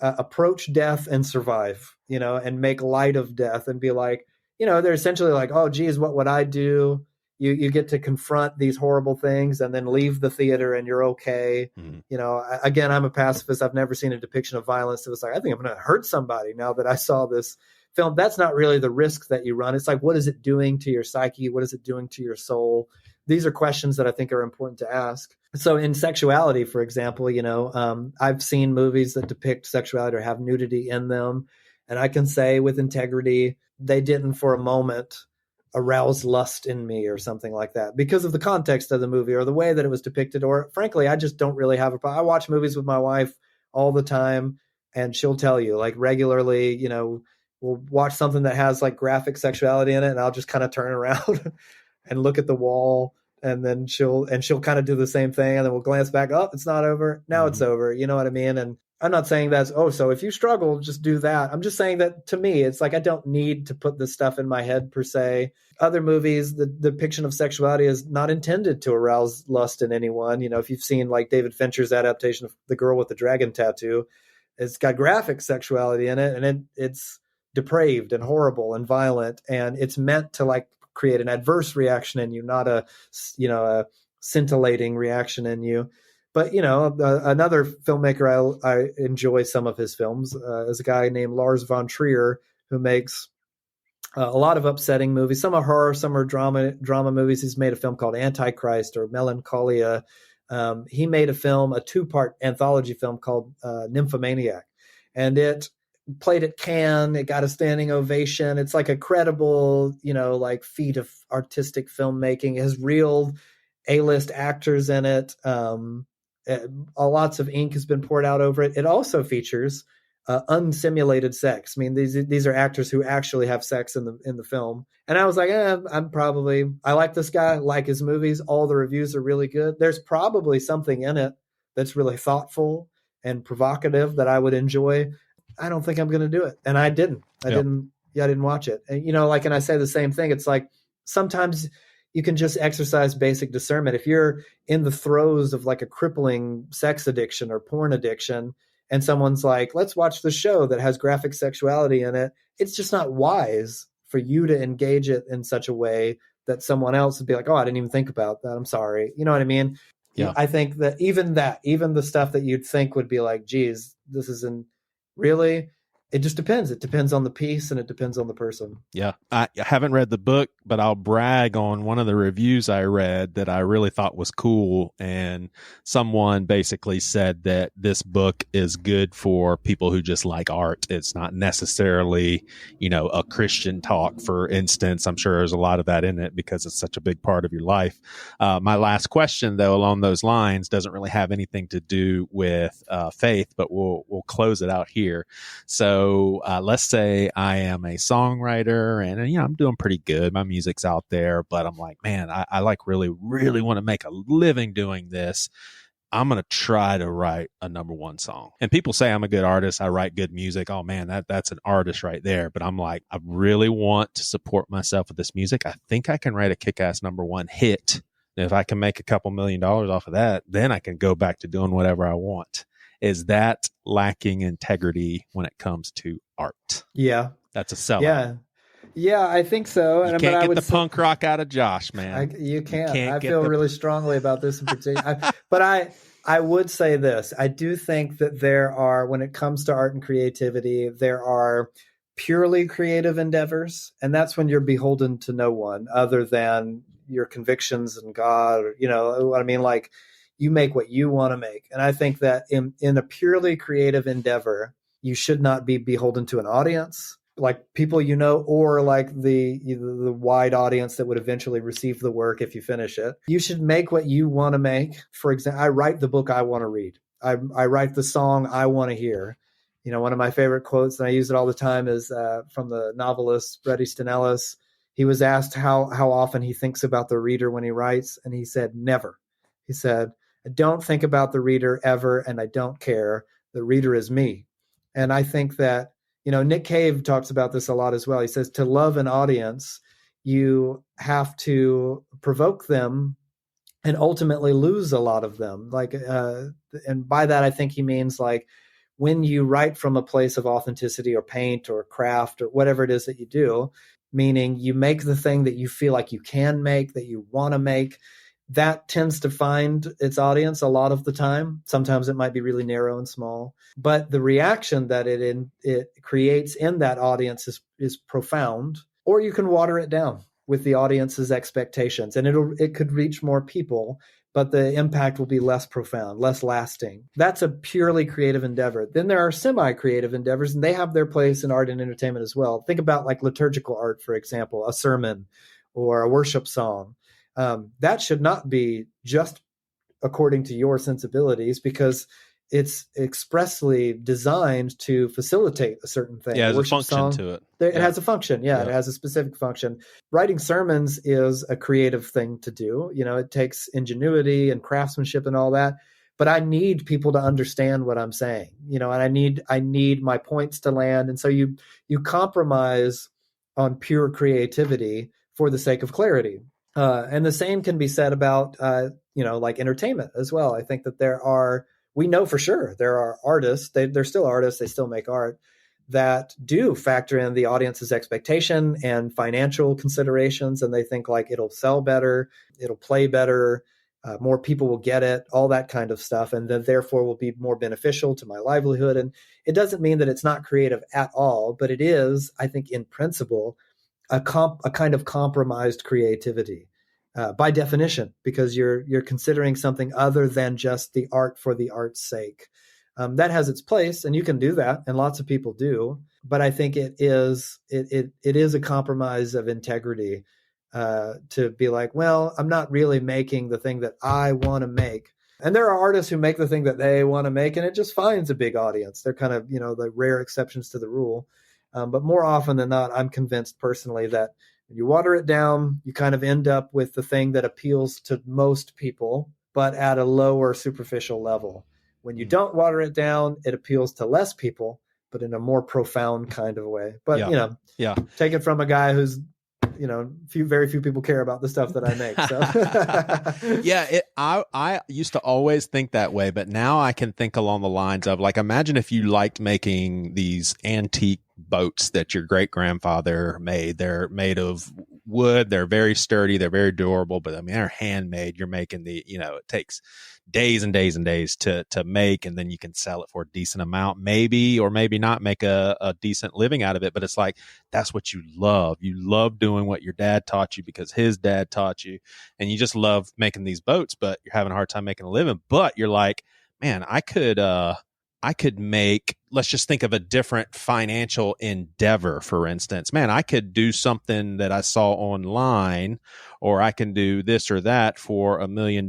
approach death and survive, and make light of death and be like, they're essentially like, oh, geez, what would I do? You get to confront these horrible things and then leave the theater and you're okay. Again, I'm a pacifist. I've never seen a depiction of violence that was like, I think I'm going to hurt somebody now that I saw this film. That's not really the risk that you run. It's like, what is it doing to your psyche? What is it doing to your soul? These are questions that I think are important to ask. So in sexuality, for example, I've seen movies that depict sexuality or have nudity in them. And I can say with integrity, they didn't for a moment arouse lust in me or something like that because of the context of the movie or the way that it was depicted. Or frankly, I just don't really have a problem. I watch movies with my wife all the time, and she'll tell you, like, regularly, we'll watch something that has like graphic sexuality in it, and I'll just kind of turn around and look at the wall, and then she'll kind of do the same thing, and then we'll glance back. Oh, it's not over. Now it's over. You know what I mean? And I'm not saying that's, so if you struggle, just do that. I'm just saying that to me, it's like I don't need to put this stuff in my head per se. Other movies, the depiction of sexuality is not intended to arouse lust in anyone. If you've seen like David Fincher's adaptation of The Girl with the Dragon Tattoo, it's got graphic sexuality in it, and it's depraved and horrible and violent, and it's meant to like create an adverse reaction in you, not a scintillating reaction in you. But, another filmmaker I enjoy some of his films is a guy named Lars von Trier, who makes a lot of upsetting movies. Some are horror, some are drama movies. He's made a film called Antichrist or Melancholia. He made a 2-part anthology film called Nymphomaniac. And it played at Cannes. It got a standing ovation. It's like a credible, like feat of artistic filmmaking. It has real A-list actors in it. Lots of ink has been poured out over it. It also features unsimulated sex. I mean, these are actors who actually have sex in the film. And I was like, I like this guy, I like his movies. All the reviews are really good. There's probably something in it that's really thoughtful and provocative that I would enjoy. I don't think I'm going to do it. And I didn't. I didn't watch it. And, and I say the same thing. It's like sometimes you can just exercise basic discernment. If you're in the throes of like a crippling sex addiction or porn addiction, and someone's like, let's watch the show that has graphic sexuality in it, it's just not wise for you to engage it in such a way that someone else would be like, oh, I didn't even think about that. I'm sorry. You know what I mean? Yeah. I think that even the stuff that you'd think would be like, geez, this isn't really, it just depends. It depends on the piece and it depends on the person. Yeah. I haven't read the book, but I'll brag on one of the reviews I read that I really thought was cool. And someone basically said that this book is good for people who just like art. It's not necessarily, a Christian talk, for instance. I'm sure there's a lot of that in it because it's such a big part of your life. My last question, though, along those lines, doesn't really have anything to do with faith, but we'll close it out here. So let's say I am a songwriter and, I'm doing pretty good. My music's out there, but I'm like, man, I like really, really want to make a living doing this. I'm going to try to write a number one song. And people say I'm a good artist. I write good music. Oh man, that's an artist right there. But I'm like, I really want to support myself with this music. I think I can write a kick-ass number one hit. And if I can make a couple $1 million off of that, then I can go back to doing whatever I want. Is that lacking integrity when it comes to art? Yeah. That's a sellout. Yeah, I think so. You can't get the punk rock out of Josh, man. You can't. I feel really strongly about this in particular. But I would say this. I do think that there are, when it comes to art and creativity, there are purely creative endeavors. And that's when you're beholden to no one other than your convictions and God. Or, what I mean? Like, you make what you want to make. And I think that in a purely creative endeavor, you should not be beholden to an audience. like people you know, or like the wide audience that would eventually receive the work if you finish it. You should make what you want to make. For example, I write the book I want to read. I write the song I want to hear. You know, one of my favorite quotes, and I use it all the time, is from the novelist Bret Easton Ellis. He was asked how often he thinks about the reader when he writes, and he said, never. He said, I don't think about the reader ever, and I don't care. The reader is me. And I think that, you know, Nick Cave talks about this a lot as well. He says to love an audience, you have to provoke them and ultimately lose a lot of them. Like, and by that, I think he means like when you write from a place of authenticity or paint or craft or whatever it is that you do, meaning you make the thing that you feel like you can make, that you want to make, that tends to find its audience a lot of the time. Sometimes it might be really narrow and small, but the reaction that it creates in that audience is profound. Or you can water it down with the audience's expectations, and it could reach more people, but the impact will be less profound, less lasting. That's a purely creative endeavor. Then there are semi-creative endeavors, and they have their place in art and entertainment as well. Think about like liturgical art, for example, a sermon or a worship song. That should not be just according to your sensibilities, because it's expressly designed to facilitate a certain thing. Yeah, there's a worship function song, to it. It has a function. Yeah, it has a specific function. Writing sermons is a creative thing to do. You know, it takes ingenuity and craftsmanship and all that. But I need people to understand what I'm saying, you know, and I need my points to land. And so you compromise on pure creativity for the sake of clarity. And the same can be said about, you know, like entertainment as well. I think that we know for sure there are artists, they're still artists, they still make art, that do factor in the audience's expectation and financial considerations. And they think like it'll sell better, it'll play better, more people will get it, all that kind of stuff. And then therefore will be more beneficial to my livelihood. And it doesn't mean that it's not creative at all, but it is, I think, in principle, a kind of compromised creativity by definition, because you're considering something other than just the art for the art's sake. That has its place, and you can do that, and lots of people do. But I think it is a compromise of integrity to be like, well, I'm not really making the thing that I want to make. And there are artists who make the thing that they want to make, and it just finds a big audience. They're kind of, you know, the rare exceptions to the rule. But more often than not, I'm convinced personally that when you water it down, you kind of end up with the thing that appeals to most people, but at a lower superficial level. When you don't water it down, it appeals to less people, but in a more profound kind of way. But, you know, take it from a guy who's, you know, very few people care about the stuff that I make. So I used to always think that way, but now I can think along the lines of, like, imagine if you liked making these antique boats that your great grandfather made. They're made of wood. They're very sturdy. They're very durable, but I mean, they're handmade. You're making it takes days and days and days to make, and then you can sell it for a decent amount, maybe, or maybe not, make a decent living out of it. But it's like, that's what you love. You love doing what your dad taught you because his dad taught you, and you just love making these boats, but you're having a hard time making a living. But you're like, man, I could make, let's just think of a different financial endeavor, for instance. Man, I could do something that I saw online, or I can do this or that for $1 million.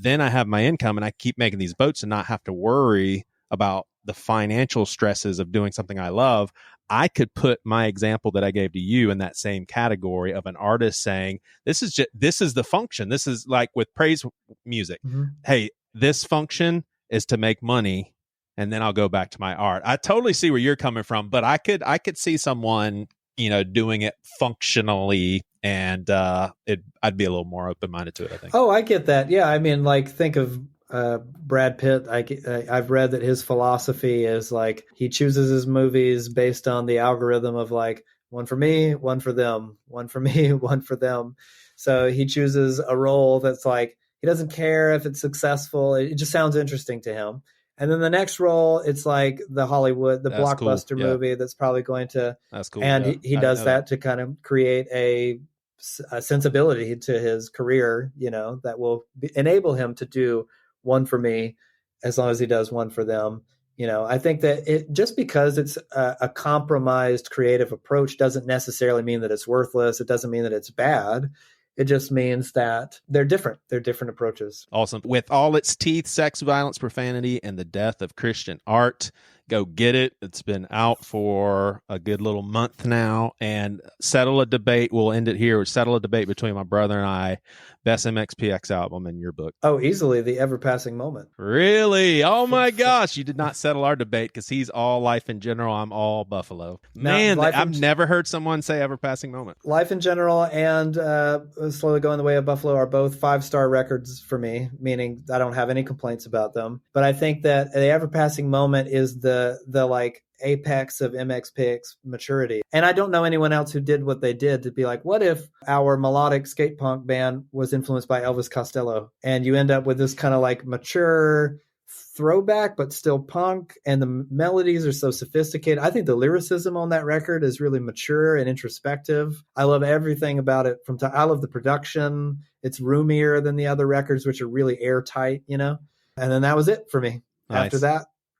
Then I have my income, and I keep making these boats and not have to worry about the financial stresses of doing something I love. I could put my example that I gave to you in that same category of an artist saying, this is the function. This is like with praise music. Mm-hmm. Hey, this function is to make money, and then I'll go back to my art. I totally see where you're coming from, but I could see someone, you know, doing it functionally, and I'd be a little more open-minded to it, I think. Oh, I get that. Yeah, I mean, like, think of Brad Pitt. I've read that his philosophy is like he chooses his movies based on the algorithm of like, one for me, one for them, one for me, one for them. So he chooses a role that's like, he doesn't care if it's successful. It just sounds interesting to him. And then the next role, it's like the blockbuster movie that's probably going to. That's cool. And he does that to kind of create a sensibility to his career, you know, that will enable him to do one for me as long as he does one for them. I think that just because it's a compromised creative approach doesn't necessarily mean that it's worthless. It doesn't mean that it's bad. It just means that they're different. They're different approaches. Awesome. With all its teeth, sex, violence, profanity, and the death of Christian art, go get it. It's been out for a good little month now. And Settle a Debate, we'll end it here. Settle a Debate between my brother and I. Best MXPX album in your book. Oh, easily The Ever Passing Moment. Really? Oh my gosh. You did not settle our debate because he's all Life in General. I'm all Buffalo. Man, I've never heard someone say Ever Passing Moment. Life in General and Slowly Going the Way of Buffalo are both 5-star records for me, meaning I don't have any complaints about them. But I think that The Ever Passing Moment is the like apex of MXPX maturity. And I don't know anyone else who did what they did to be like, what if our melodic skate punk band was influenced by Elvis Costello? And you end up with this kind of like mature throwback, but still punk. And the melodies are so sophisticated. I think the lyricism on that record is really mature and introspective. I love everything about it. I love the production. It's roomier than the other records, which are really airtight, And then that was it for me. Nice. After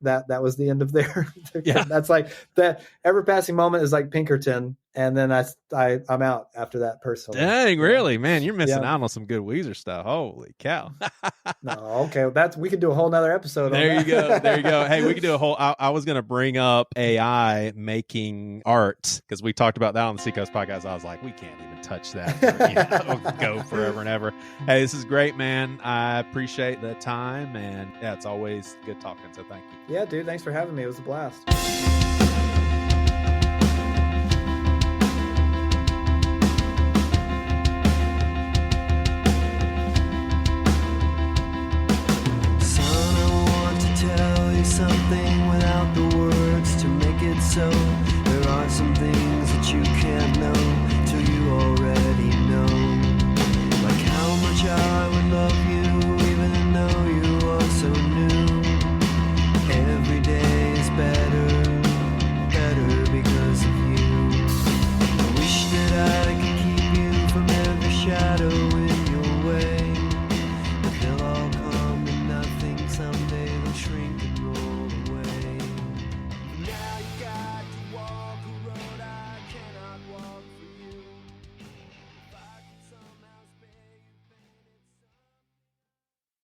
that was the end of their yeah. That's like that Ever Passing Moment is like Pinkerton, and then I'm out after that personally. Dang, really? Man, you're missing out on some good Weezer stuff. Holy cow. No, okay, we could do a whole nother episode there on you go. There you go. Hey, we could do a whole I was gonna bring up AI making art because we talked about that on the Seacoast podcast. I was like, we can't even touch that go forever and ever. Hey, this is great, man. I appreciate the time, and yeah, it's always good talking, so thank you. Yeah, dude, thanks for having me. It was a blast. Something without the words to make it so. There are some things that you can't know.